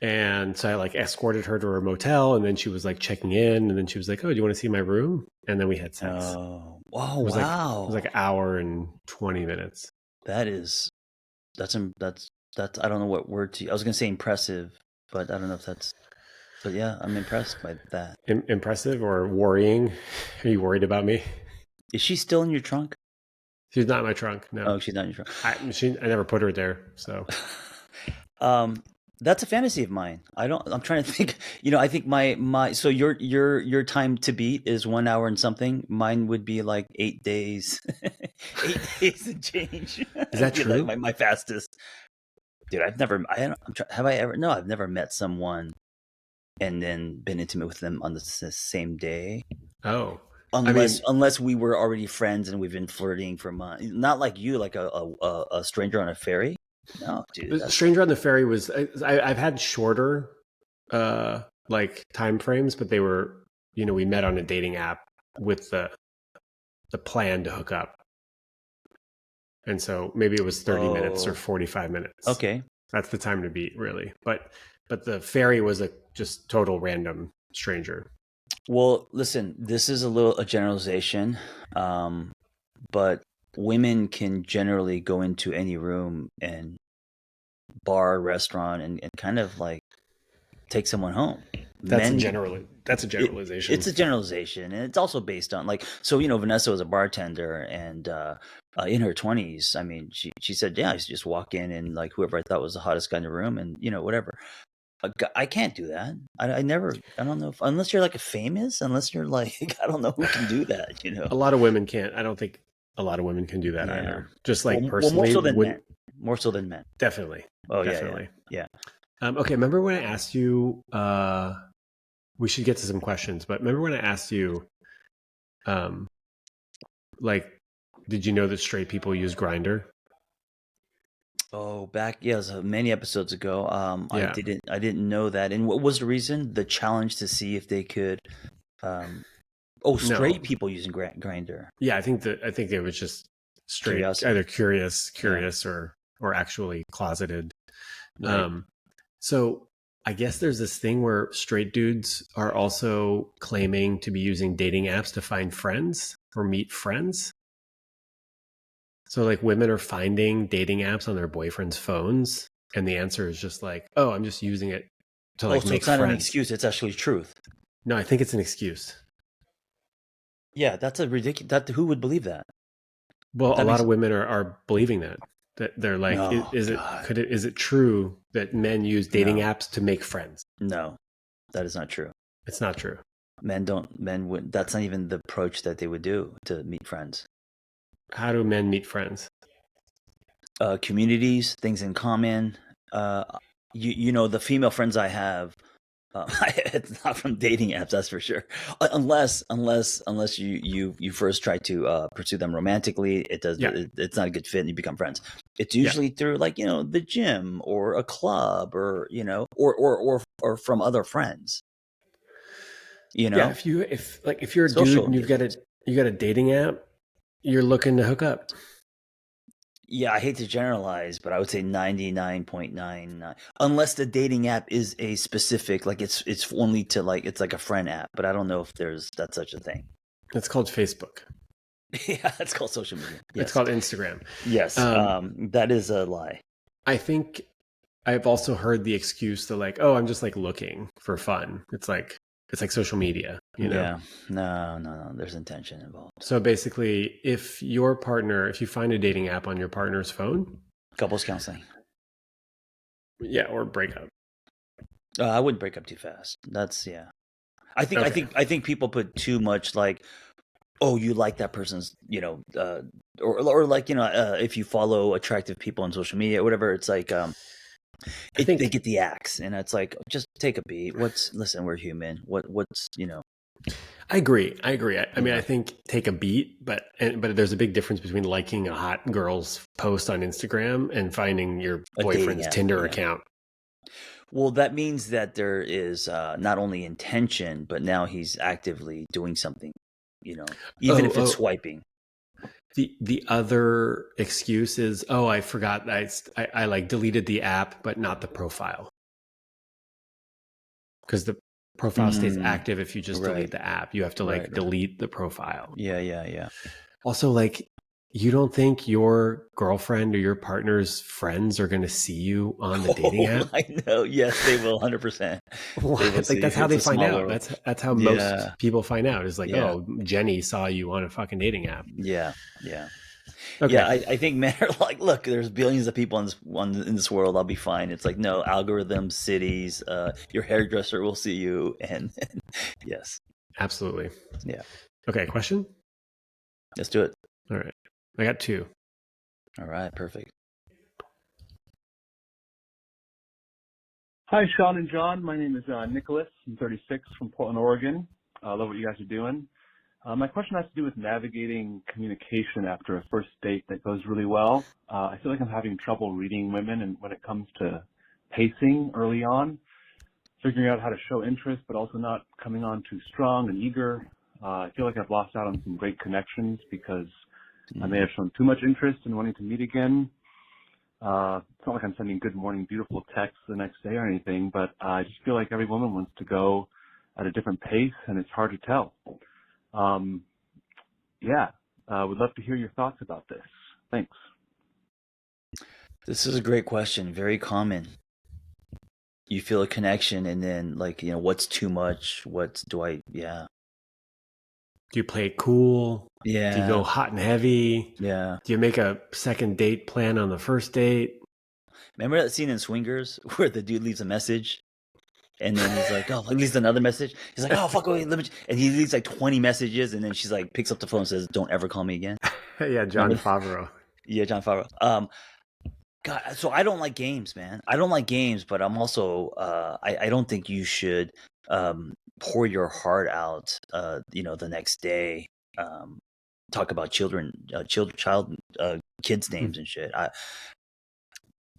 And so I like escorted her to her motel, and then she was like checking in, and then she was like, "Oh, do you want to see my room?" And then we had sex. Oh, oh It was wow. like an hour and 20 minutes. That is that's I don't know what word to. I was gonna say impressive, but I don't know if that's. But yeah, I'm impressed by that. Impressive or worrying? Are you worried about me? Is she still in your trunk? She's not in my trunk. No, Oh, she's not in your trunk. I never put her there. So Um, that's a fantasy of mine. I'm trying to think. I think my so your time to beat is 1 hour and something. Mine would be like 8 days, 8 days and change. is that Be like true? my fastest. Dude, I've never. Have I ever? No, I've never met someone and then been intimate with them on the same day. Oh, I Unless mean, unless we were already friends and we've been flirting for months. Not like you, like a stranger on a ferry. No, dude, the that's Stranger on the Ferry was. I've had shorter, like time frames, but they were. We met on a dating app with the plan to hook up, and so maybe it was 30 minutes or oh 45 minutes. okay. That's the time to beat, really. But the ferry was a just total random stranger. Well, listen, this is a generalization, but women can generally go into any room and bar, restaurant, and kind of like take someone home. Men That's a it, generalization. it's a generalization, and it's also based on like so. Vanessa was a bartender, and in her 20s. I mean, she said, yeah, I used to just walk in and like whoever I thought was the hottest guy in the room, and whatever. I can't do that. I never. I don't know if, unless you're like a famous. Unless you're like I don't know who can do that. A lot of women can't. I don't think a lot of women can do that Yeah. either. Just Well, like more personally, so than men. would More so than men. definitely, Oh yeah, yeah, definitely. yeah. Okay, remember when I asked you? We should get to some questions, but remember when I asked you, um, like, did you know that straight people use Grinder? Oh, back yes, many episodes ago. Yeah. I didn't know that. And what was the reason? The challenge to see if they could. Um, oh, No. straight people using Grinder. Yeah, I think it was just straight, Curiosity. either Yeah. curious, or actually closeted. Right. Um, so I guess there's this thing where straight dudes are also claiming to be using dating apps to find friends or meet friends. So like women are finding dating apps on their boyfriends' phones, and the answer is just like, "Oh, I'm just using it to Oh, like so make it's not an friends." excuse. It's actually truth. No, I think it's an excuse. Yeah, that's a ridiculous. That who would believe that? Well, a That lot makes of women are believing that. That they're like, no is it God. could it is it true that men use dating No, apps to make friends? no, that is not true. It's not true. Men don't. Men would. That's not even the approach that they would do to meet friends. How do men meet friends? Communities, things in common. Uh, you know the female friends I have. It's not from dating apps, that's for sure. Unless you first try to pursue them romantically, Yeah, it's not a good fit, and you become friends. It's yeah, usually through like the gym or a club or or from other friends. You yeah. know, If you're a dude social. and you got a dating app, you're looking to hook up. Yeah, I hate to generalize, but I would say 99.99, unless the dating app is a specific, like it's only to like it's like a friend app, but I don't know if there's that's such a thing. It's called Facebook. Yeah, it's called social media. It's Yes. called Instagram. Yes. Um, That is a lie. I think I've also heard the excuse that like, oh, I'm just like looking for fun. It's like social media, you know. Yeah. No. There's intention involved. So basically, if you find a dating app on your partner's phone, Couples counseling. yeah, or breakup. I wouldn't break up too fast. That's yeah. Okay. I think people put too much like, oh, you like that person's, or like if you follow attractive people on social media, or whatever. It's like I they think get the axe, and it's like just take a beat. Listen, we're human. What's. I agree. I agree. I mean, I Yeah, think take a beat, but there's a big difference between liking a hot girl's post on Instagram and finding your a dating boyfriend's app. Tinder Yeah. account. Well, that means that there is not only intention, but now he's actively doing something, even Oh, if it's oh, swiping. the other excuse is, oh, I forgot I like deleted the app, but not the profile, because the profile stays Mm, active if you just right, delete the app. You have to like right. delete the profile. Yeah. Also, like, you don't think your girlfriend or your partner's friends are going to see you on the dating Oh, app? I know. Yes, they will, 100%. They will What? Like see. that's how It's they a find small out. world. That's how most Yeah, people find out is like, yeah, oh, Jenny saw you on a fucking dating app. yeah, yeah. Yeah, Okay, I think men are like, look, there's billions of people in this world. I'll be fine. It's like, no, algorithms, cities, your hairdresser will see you. And yes, absolutely. yeah, Okay, question. let's do it. All right, I got two. All right, perfect. Hi, Shaun and John. My name is Nicholas. I'm 36 from Portland, Oregon. I love what you guys are doing. My question has to do with navigating communication after a first date that goes really well. I feel like I'm having trouble reading women, and when it comes to pacing early on, figuring out how to show interest, but also not coming on too strong and eager. I feel like I've lost out on some great connections because I may Mm. have shown too much interest in wanting to meet again. It's not like I'm sending good morning, beautiful texts the next day or anything, but I just feel like every woman wants to go at a different pace, and it's hard to tell. Um, yeah, would love to hear your thoughts about this. Thanks. This is a great question. Very common. You feel a connection, and then like what's too much? What do I? Yeah, Do you play it cool? Do you go yeah, hot and heavy? yeah. Do you make a second date plan on the first date? Remember that scene in Swingers where the dude leaves a message? And then he's like, oh, he leaves another message. He's like, oh, fuck, wait, let me. And he leaves like 20 messages. And then she's like, picks up the phone and says, don't ever call me again. Yeah, John Remember? Favreau. Yeah, John Favreau. God, so I don't like games, man. I don't like games, but I'm also, I don't think you should pour your heart out, the next day. Um, talk about children, kids' names and shit.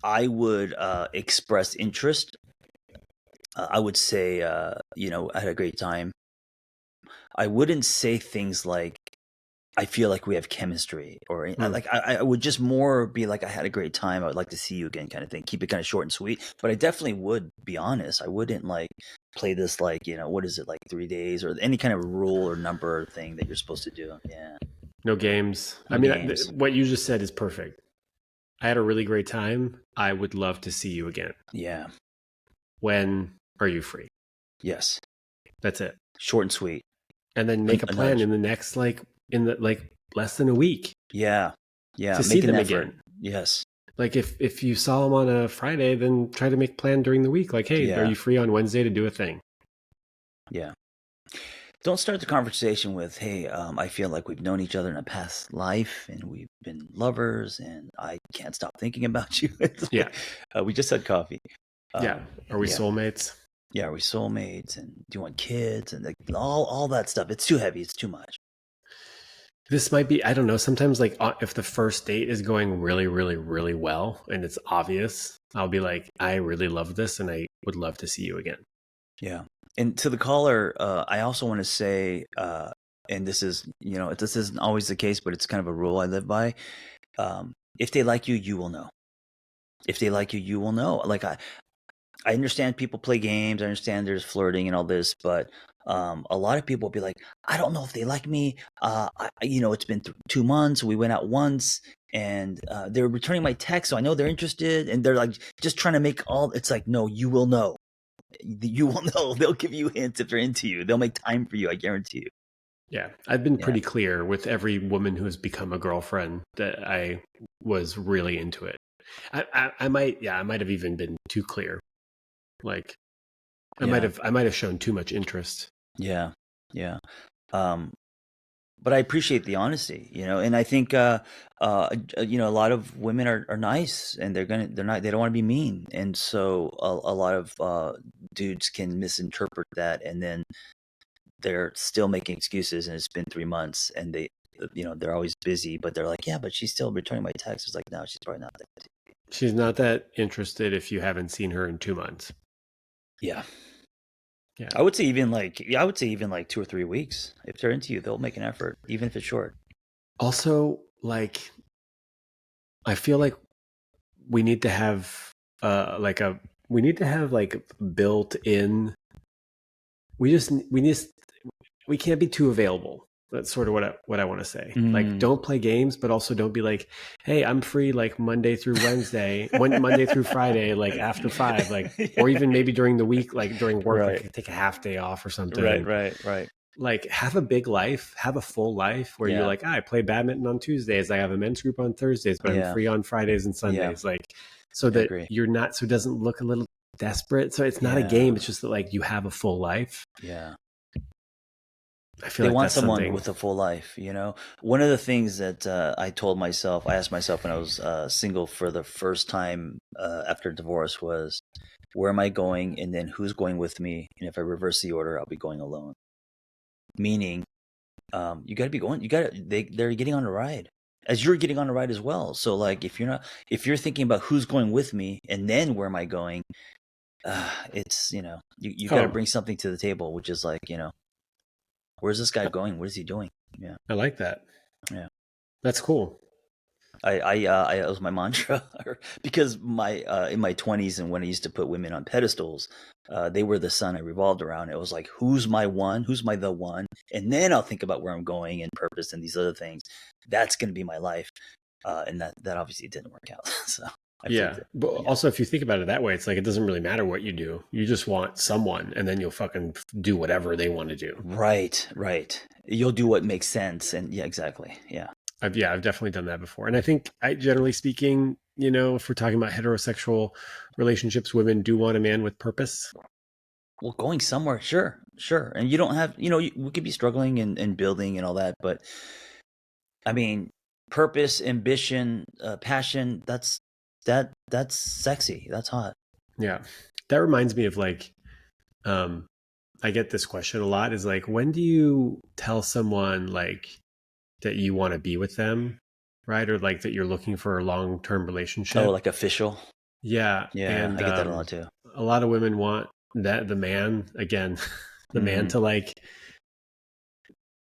I would express interest. I would say, I had a great time. I wouldn't say things like, I feel like we have chemistry, or like I would just more be like, I had a great time. I would like to see you again, kind of thing. Keep it kind of short and sweet. But I definitely would be honest. I wouldn't like play this like, what is it, like 3 days or any kind of rule or number thing that you're supposed to do. Yeah. No games. No I mean, games. what you just said is perfect. I had a really great time. I would love to see you again. Yeah. When are you free? Yes. That's it. Short and sweet. And then make a plan nudge. in the next less than a week. Yeah. Yeah. To Make see an them effort. again. Yes. Like if you saw them on a Friday, then try to make a plan during the week. Like, hey, are you free on Wednesday to do a thing? Yeah. Don't start the conversation with, hey, I feel like we've known each other in a past life and we've been lovers and I can't stop thinking about you. Yeah. We just had coffee. Yeah. Are we soulmates? Yeah. Are we soulmates? And do you want kids? And like all that stuff. It's too heavy. It's too much. This might be, I don't know, sometimes like if the first date is going really, really, really well and it's obvious, I'll be like, I really love this and I would love to see you again. Yeah. And to the caller, I also want to say, and this is, this isn't always the case, but it's kind of a rule I live by. If they like you, you will know. If they like you, you will know. Like I understand people play games. I understand there's flirting and all this, but a lot of people will be like, I don't know if they like me. It's been 2 months. We went out once and they're returning my text. So I know they're interested and they're like just trying to make it's like, no, you will know. You will know. They'll give you hints if they're into you. They'll make time for you. I guarantee you. Yeah. I've been pretty clear with every woman who has become a girlfriend that I was really into it. I might have even been too clear. Like I might have shown too much interest. Yeah. Yeah. But I appreciate the honesty, and I think, a lot of women are nice and they don't want to be mean. And so a lot of dudes can misinterpret that. And then they're still making excuses and it's been 3 months and they're always busy, but they're like, yeah, but she's still returning my text. It's like, no, she's probably not that busy. She's not that interested if you haven't seen her in 2 months. Yeah. Yeah. I would say even like 2 or 3 weeks. If they're into you, they'll make an effort, even if it's short. Also, like, I feel like we need to have built in. We can't be too available. That's sort of what I want to say. Like, don't play games, but also don't be like, hey, I'm free like Monday through Wednesday, Monday through Friday, like after 5, like, or even maybe during the week, like during work, like, take a half day off or something. Right. Like, have a big life, have a full life where you're like, I play badminton on Tuesdays, I have a men's group on Thursdays, but I'm free on Fridays and Sundays. Like, so that you're not, so it doesn't look a little desperate. So it's not a game. It's just that like you have a full life. Yeah. I feel they like want that's someone with a full life, One of the things that I asked myself when I was single for the first time after divorce was, where am I going? And then who's going with me? And if I reverse the order, I'll be going alone. Meaning, you got to be going, they're getting on a ride as you're getting on a ride as well. So like, if you're thinking about who's going with me and then where am I going? It's, you got to bring something to the table, which is like, where's this guy going? What is he doing? Yeah. I like that. Yeah. That's cool. It was my mantra because in my 20s and when I used to put women on pedestals, they were the sun I revolved around. It was like, who's my one? Who's my the one? And then I'll think about where I'm going and purpose and these other things. That's going to be my life. And that obviously didn't work out. So but also if you think about it that way, it's like, it doesn't really matter what you do. You just want someone and then you'll fucking do whatever they want to do. Right. You'll do what makes sense. And yeah, exactly. Yeah. I've definitely done that before. And I think generally speaking, if we're talking about heterosexual relationships, women do want a man with purpose. Well, going somewhere. Sure. And you don't have, we could be struggling and building and all that, but I mean, purpose, ambition, passion, that's sexy. That's hot. Yeah. That reminds me of like, I get this question a lot, is like, when do you tell someone like that you want to be with them, right? Or like that you're looking for a long-term relationship? Oh, like official. Yeah. Yeah, And I get that a lot too. a lot of women want that the man, again, the man Mhm. to like,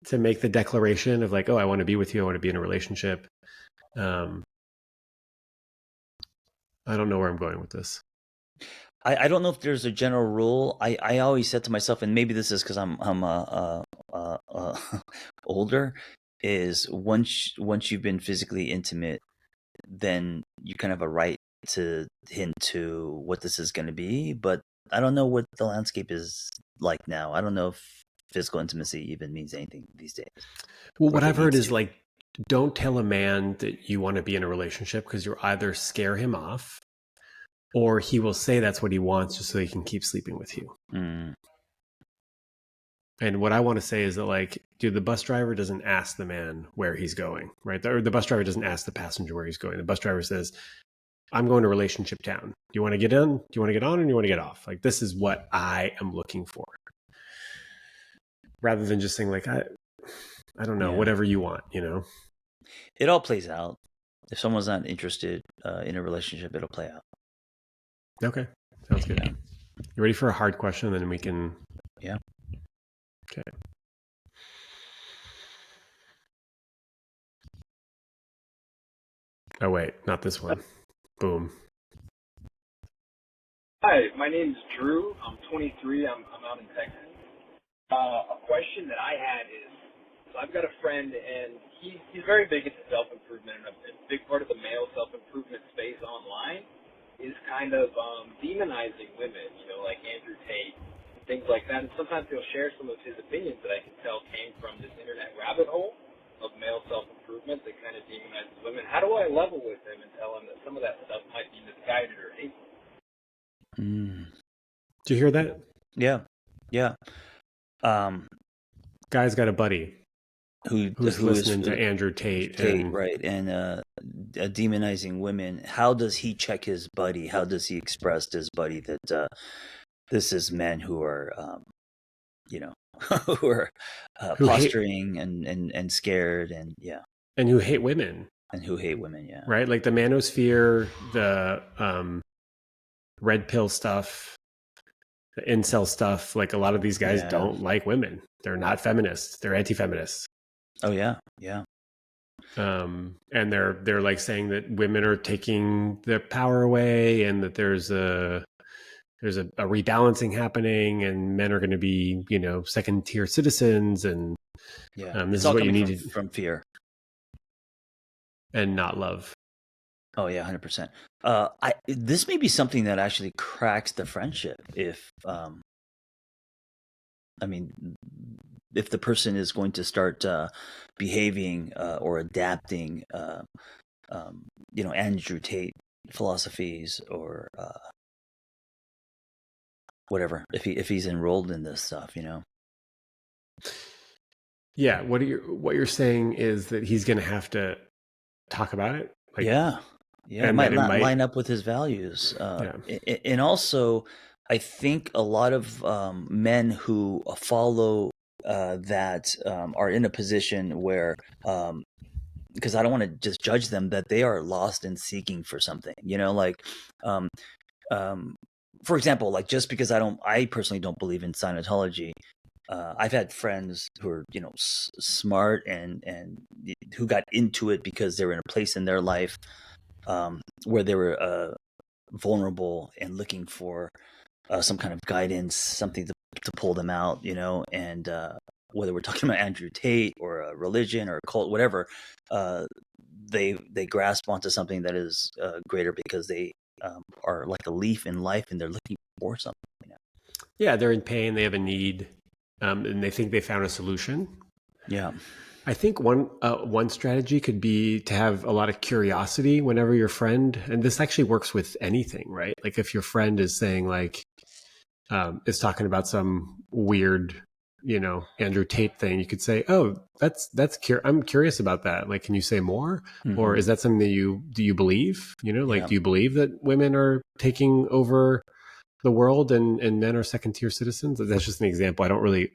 to make the declaration of like, oh, I want to be with you. I want to be in a relationship. Um, I don't know where I'm going with this. I don't know if there's a general rule. I always said to myself, and maybe this is because I'm older, is once you've been physically intimate, then you kind of have a right to hint to what this is going to be. But I don't know what the landscape is like now. I don't know if physical intimacy even means anything these days, Well, or what if it I've heard needs is to. like, don't tell a man that you want to be in a relationship because you'll either scare him off or he will say that's what he wants just so he can keep sleeping with you. Mm, And what I want to say is that, like, dude, the bus driver doesn't ask the man where he's going, right? Or the bus driver doesn't ask the passenger where he's going. The bus driver says, I'm going to relationship town. Do you want to get in? Do you want to get on? Or do you want to get off? Like, this is what I am looking for. Rather than just saying, like, I don't know, yeah, whatever you want, you know? it all plays out. If someone's not interested in a relationship, it'll play out. Okay. Sounds good. Yeah. You ready for a hard question? Then we can. Yeah. Okay. Oh, wait, not this one. Boom. Hi, my name's Drew. I'm 23. I'm out in Texas. A question that I had is, so I've got a friend, and he's very big into self-improvement, and a big part of the male self-improvement space online is kind of demonizing women, like Andrew Tate, things like that. And sometimes he'll share some of his opinions that I can tell came from this internet rabbit hole of male self-improvement that kind of demonizes women. How do I level with him and tell him that some of that stuff might be misguided or hateful? Mm. Did you hear that? Yeah. Yeah. Guy's got a buddy who's Who is listening to Andrew Tate, Tate, and right? And demonizing women. How does he check his buddy? How does he express to his buddy that this is men who are, who are who hate posturing and scared and and who hate women, and who hate women? Yeah. right? Like the Manosphere, the red pill stuff, the incel stuff. Like a lot of these guys Yeah. don't like women. They're not feminists. They're anti-feminists. Oh yeah. Yeah. And they're like saying that women are taking their power away, and that there's a rebalancing happening, and men are going to be, second tier citizens, and Yeah. this It's is all what you coming need from fear. and not love. Oh yeah, 100%. This may be something that actually cracks the friendship if I mean, if the person is going to start behaving or adapting, Andrew Tate philosophies or whatever, if he's enrolled in this stuff, Yeah, what you're saying is that he's going to have to talk about it, like, yeah, it and might that it not might, line up with his values, yeah, and also, I think a lot of men who follow that are in a position where because I don't want to just judge them, that they are lost and seeking for something, like um, for example, like just because I personally don't believe in Scientology. I've had friends who are, smart and who got into it because they were in a place in their life where they were vulnerable and looking for some kind of guidance, something to pull them out, and whether we're talking about Andrew Tate or a religion or a cult, whatever, they grasp onto something that is greater because they are like a leaf in life and they're looking for something. yeah, they're in pain, they have a need, and they think they found a solution. Yeah. I think one strategy could be to have a lot of curiosity whenever your friend, and this actually works with anything, right? Like if your friend is saying like, is talking about some weird, Andrew Tate thing, you could say, "Oh, I'm curious about that. Like, can you say more? Or Mm-hmm. is that something that do you believe? Like, Yeah. do you believe that women are taking over the world and men are second tier citizens?" That's just an example.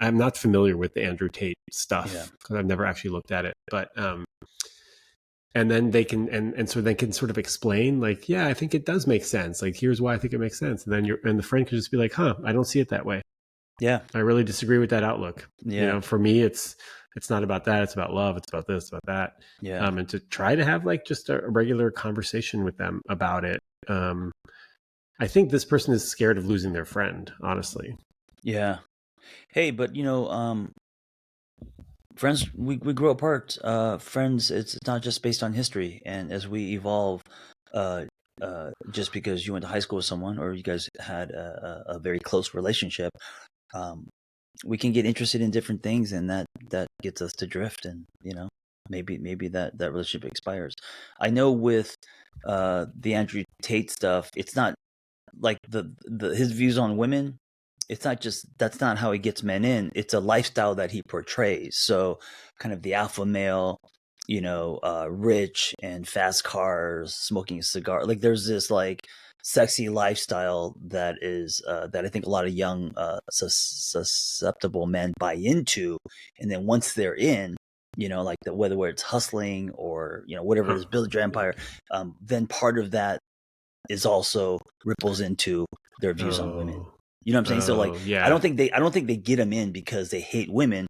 I'm not familiar with the Andrew Tate stuff because I've never actually looked at it. But and then they can and so they can sort of explain like, yeah, I think it does make sense, like here's why I think it makes sense, and then the friend can just be like, huh, I don't see it that way. Yeah. I really disagree with that outlook. Yeah. For me, it's not about that, it's about love, it's about this, it's about that. Yeah. And to try to have like just a regular conversation with them about it. I think this person is scared of losing their friend, honestly. Yeah. Hey, but friends, we grow apart. Friends, it's not just based on history. And as we evolve, just because you went to high school with someone or you guys had a very close relationship, we can get interested in different things, and that gets us to drift. And maybe that relationship expires. I know with the Andrew Tate stuff, it's not like the his views on women. It's not just, that's not how he gets men in. It's a lifestyle that he portrays. So kind of the alpha male, rich and fast cars, smoking a cigar. Like there's this like sexy lifestyle that is that I think a lot of young susceptible men buy into. And then once they're in, like whether it's hustling or, whatever it is, build your empire, then part of that is also ripples into their views on women. You know what I'm saying? So like, yeah. I don't think they get him in because they hate women.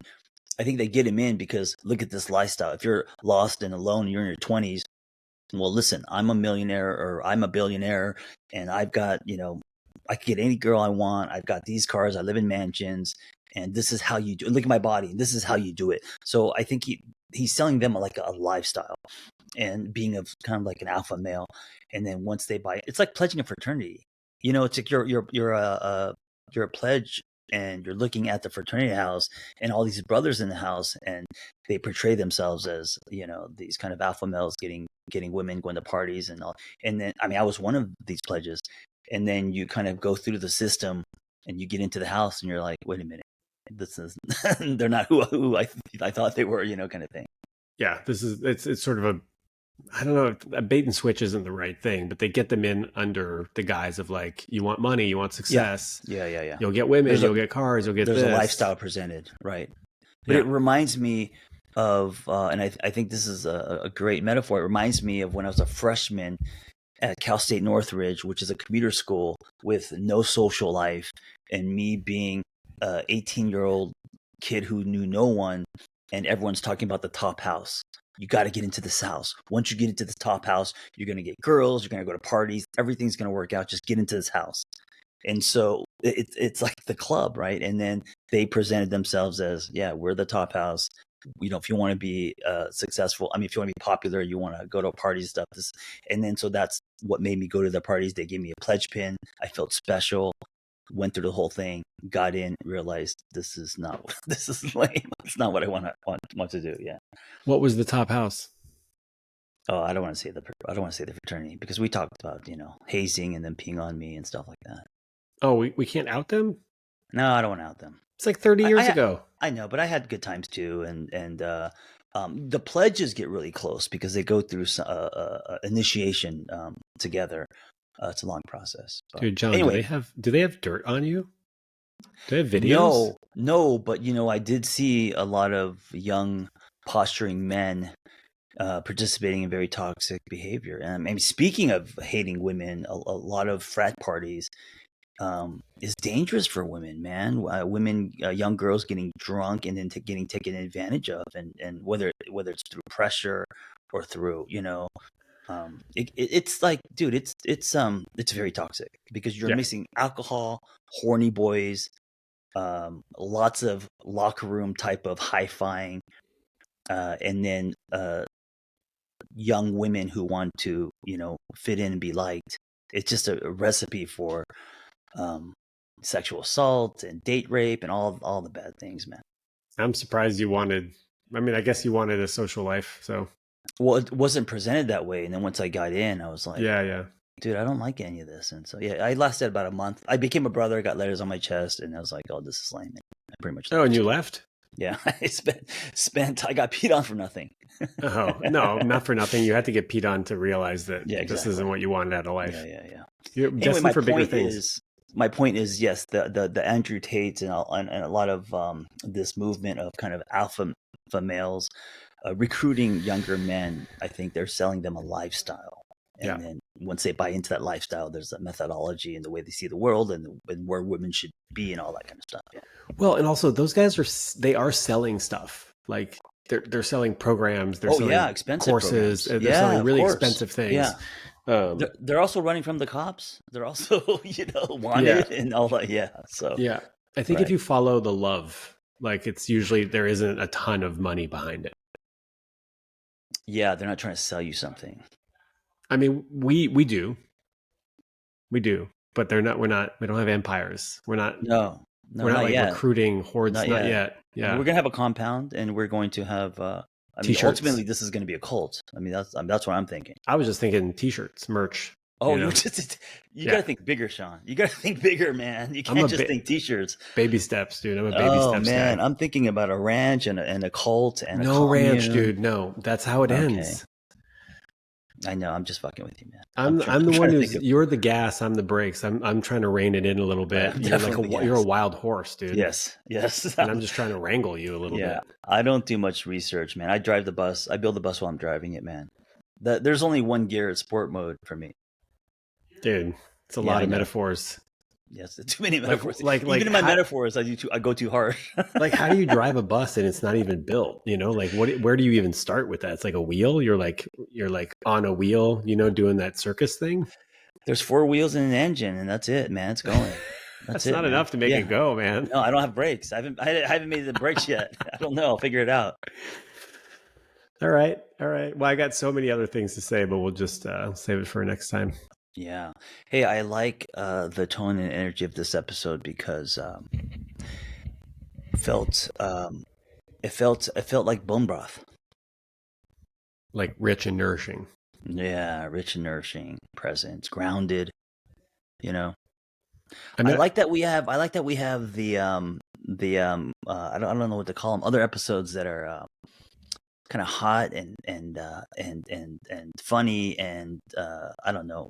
I think they get him in because look at this lifestyle. If you're lost and alone, you're in your 20s. Well, listen, I'm a millionaire or I'm a billionaire, and I've got, I can get any girl I want. I've got these cars. I live in mansions, and this is how you do it. Look at my body. This is how you do it. So I think he's selling them like a lifestyle and being kind of like an alpha male. And then once they buy it, it's like pledging a fraternity. It's like you're a pledge, and you're looking at the fraternity house and all these brothers in the house, and they portray themselves as these kind of alpha males getting women, going to parties and all. And then I was one of these pledges, and then you kind of go through the system and you get into the house and you're like, wait a minute, this is they're not who I thought they were, kind of thing. Yeah, it's sort of I don't know, a bait and switch isn't the right thing, but they get them in under the guise of like, you want money, you want success. Yeah. You'll get women, you'll get cars, you'll get there's this. a lifestyle presented, right? But it reminds me of, and I think this is a great metaphor. It reminds me of when I was a freshman at Cal State Northridge, which is a commuter school with no social life, and me being a 18-year-old kid who knew no one, and everyone's talking about the top house. You got to get into this house. Once you get into the top house, you're going to get girls, you're going to go to parties, everything's going to work out. Just get into this house. And so it's like the club, right? And then they presented themselves as, yeah, we're the top house. If you want to be successful, if you want to be popular, you want to go to parties, stuff. And then so that's what made me go to the parties. They gave me a pledge pin. I felt special. Went through the whole thing, got in, realized this is lame. It's not what I want to do. Yeah. What was the top house? Oh, I don't want to say the fraternity, because we talked about hazing and them peeing on me and stuff like that. Oh, we can't out them? No, I don't want to out them. It's like 30 years ago. I know, but I had good times too, and the pledges get really close because they go through initiation together. It's a long process. But dude, John, anyway, do they have dirt on you? Do they have videos? No, but I did see a lot of young posturing men participating in very toxic behavior. And speaking of hating women, a lot of frat parties is dangerous for women, man. Young girls getting drunk and then getting taken advantage of, and whether it's through pressure or through it's like, dude, it's very toxic because you're mixing alcohol, horny boys, lots of locker room type of high-fiving, and then young women who want to fit in and be liked. It's just a recipe for sexual assault and date rape and all the bad things, man. I'm surprised you wanted. I guess you wanted a social life, so. Well, it wasn't presented that way, and then once I got in, I was like, yeah, dude, I don't like any of this. And so I lasted about a month. I became a brother, got letters on my chest, and I was like, oh, this is lame. I pretty much. Oh, and you left? Yeah, I spent. I got peed on for nothing. Oh no, not for nothing. You had to get peed on to realize that this isn't what you wanted out of life. Yeah. You're destined for bigger things. My point is, yes, the Andrew Tate and a lot of this movement of kind of alpha alpha males, recruiting younger men. I think they're selling them a lifestyle. And then once they buy into that lifestyle, there's a methodology and the way they see the world and where women should be and all that kind of stuff. Yeah. Well, and also those guys are selling stuff. Like they're selling programs. They're selling expensive courses. programs. They're selling really expensive things. Yeah. They're also running from the cops. They're also, wanted and all that. Yeah. So I think if you follow the love, like it's usually there isn't a ton of money behind it. Yeah, they're not trying to sell you something. I mean, we do, but they're not. We don't have empires. We're not. No, we're not like yet. Recruiting hordes. Not yet. Yeah, we're gonna have a compound, and we're going to have. T-shirts. Ultimately, this is going to be a cult. I mean, that's what I'm thinking. I was just thinking T-shirts, merch. Oh, you gotta think bigger, Shaun. You gotta think bigger, man. You can't just think T-shirts. Baby steps, dude. I'm a baby steps man, guy. I'm thinking about a ranch and a cult and no ranch, dude. No, that's how it ends. I know. I'm just fucking with you, man. I'm the one who's you're the gas. I'm the brakes. I'm trying to rein it in a little bit. You're a wild horse, dude. Yes. And I'm just trying to wrangle you a little bit. I don't do much research, man. I drive the bus. I build the bus while I'm driving it, man. There's only one gear at sport mode for me. Dude, it's a lot of metaphors. Yes, too many metaphors. Like even in my metaphors, I go too hard. Like, how do you drive a bus and it's not even built? Like where do you even start with that? It's like a wheel. You're like on a wheel, doing that circus thing. There's 4 wheels and an engine, and that's it, man. It's going. That's not enough to make it go, man. No, I don't have brakes. I haven't made the brakes yet. I don't know. I'll figure it out. All right. Well, I got so many other things to say, but we'll just save it for next time. Yeah. Hey, I like the tone and energy of this episode because it felt like bone broth. Like rich and nourishing. Yeah, rich and nourishing, presence, grounded. I mean, like that we have the I don't know what to call them, other episodes that are kind of hot and funny and I don't know.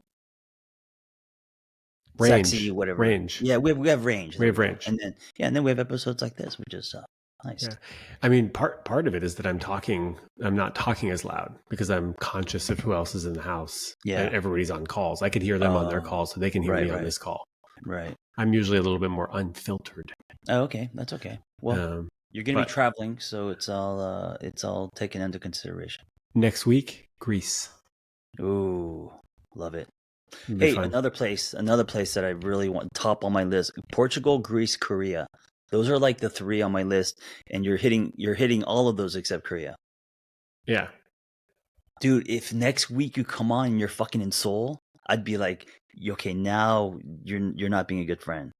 Range, sexy, whatever. Range. Yeah, we have range. We have range. And then we have episodes like this, which is nice. Yeah. I mean, part of it is that I'm not talking as loud because I'm conscious of who else is in the house. Yeah. And everybody's on calls. I could hear them on their calls, so they can hear me on this call. Right. I'm usually a little bit more unfiltered. Oh, okay. That's okay. Well, you're going to be traveling, so it's all taken into consideration. Next week, Greece. Ooh, love it. Hey, fun. another place that I really want top on my list: Portugal, Greece, Korea. Those are like the 3 on my list, and you're hitting all of those except Korea. Yeah, dude. If next week you come on and you're fucking in Seoul, I'd be like, okay, now you're not being a good friend.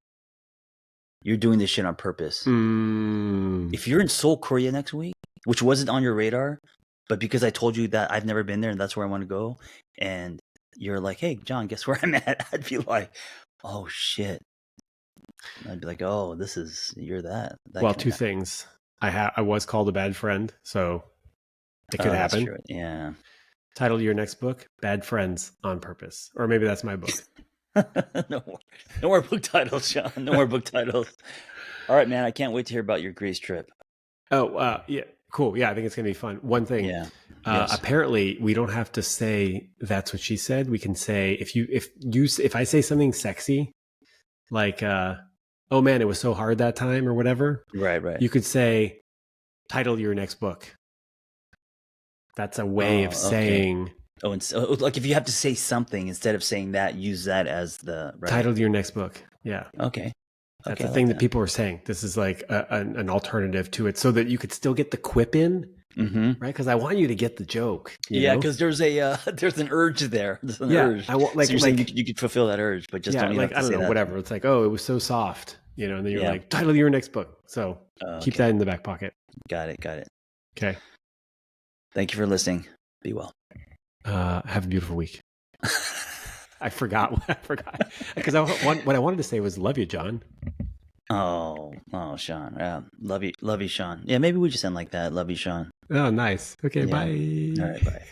You're doing this shit on purpose. If you're in Seoul, Korea next week, which wasn't on your radar, but because I told you that I've never been there and that's where I want to go, and you're like, hey, John, guess where I'm at? I'd be like, oh, shit. I'd be like, oh, you're that. Well, 2 things. I was called a bad friend, so it could happen. True. Yeah. Title of your next book, Bad Friends on Purpose. Or maybe that's my book. No more book titles, Shaun. No more book titles. All right, man. I can't wait to hear about your Greece trip. Oh, yeah. Cool. Yeah, I think it's going to be fun. One thing. Yeah. Apparently, we don't have to say that's what she said. We can say if I say something sexy, like oh man, it was so hard that time or whatever. Right. You could say, title your next book. That's a way of saying. Oh, and so, like if you have to say something instead of saying that, use that as the title your next book. Yeah. Okay. That's the thing that people are saying. This is like an alternative to it, so that you could still get the quip in, right? Because I want you to get the joke. Yeah, because there's an urge there. There's an urge. I want so you could fulfill that urge, but just don't. Like I don't know, whatever. It's like, oh, it was so soft, and then you're like, title your next book. So keep that in the back pocket. Got it. Okay. Thank you for listening. Be well. Have a beautiful week. I forgot because what I wanted to say was love you, John. Oh, Shaun. Yeah, love you, Shaun. Yeah, maybe we just end like that. Love you, Shaun. Oh, nice. Okay, bye. All right, bye.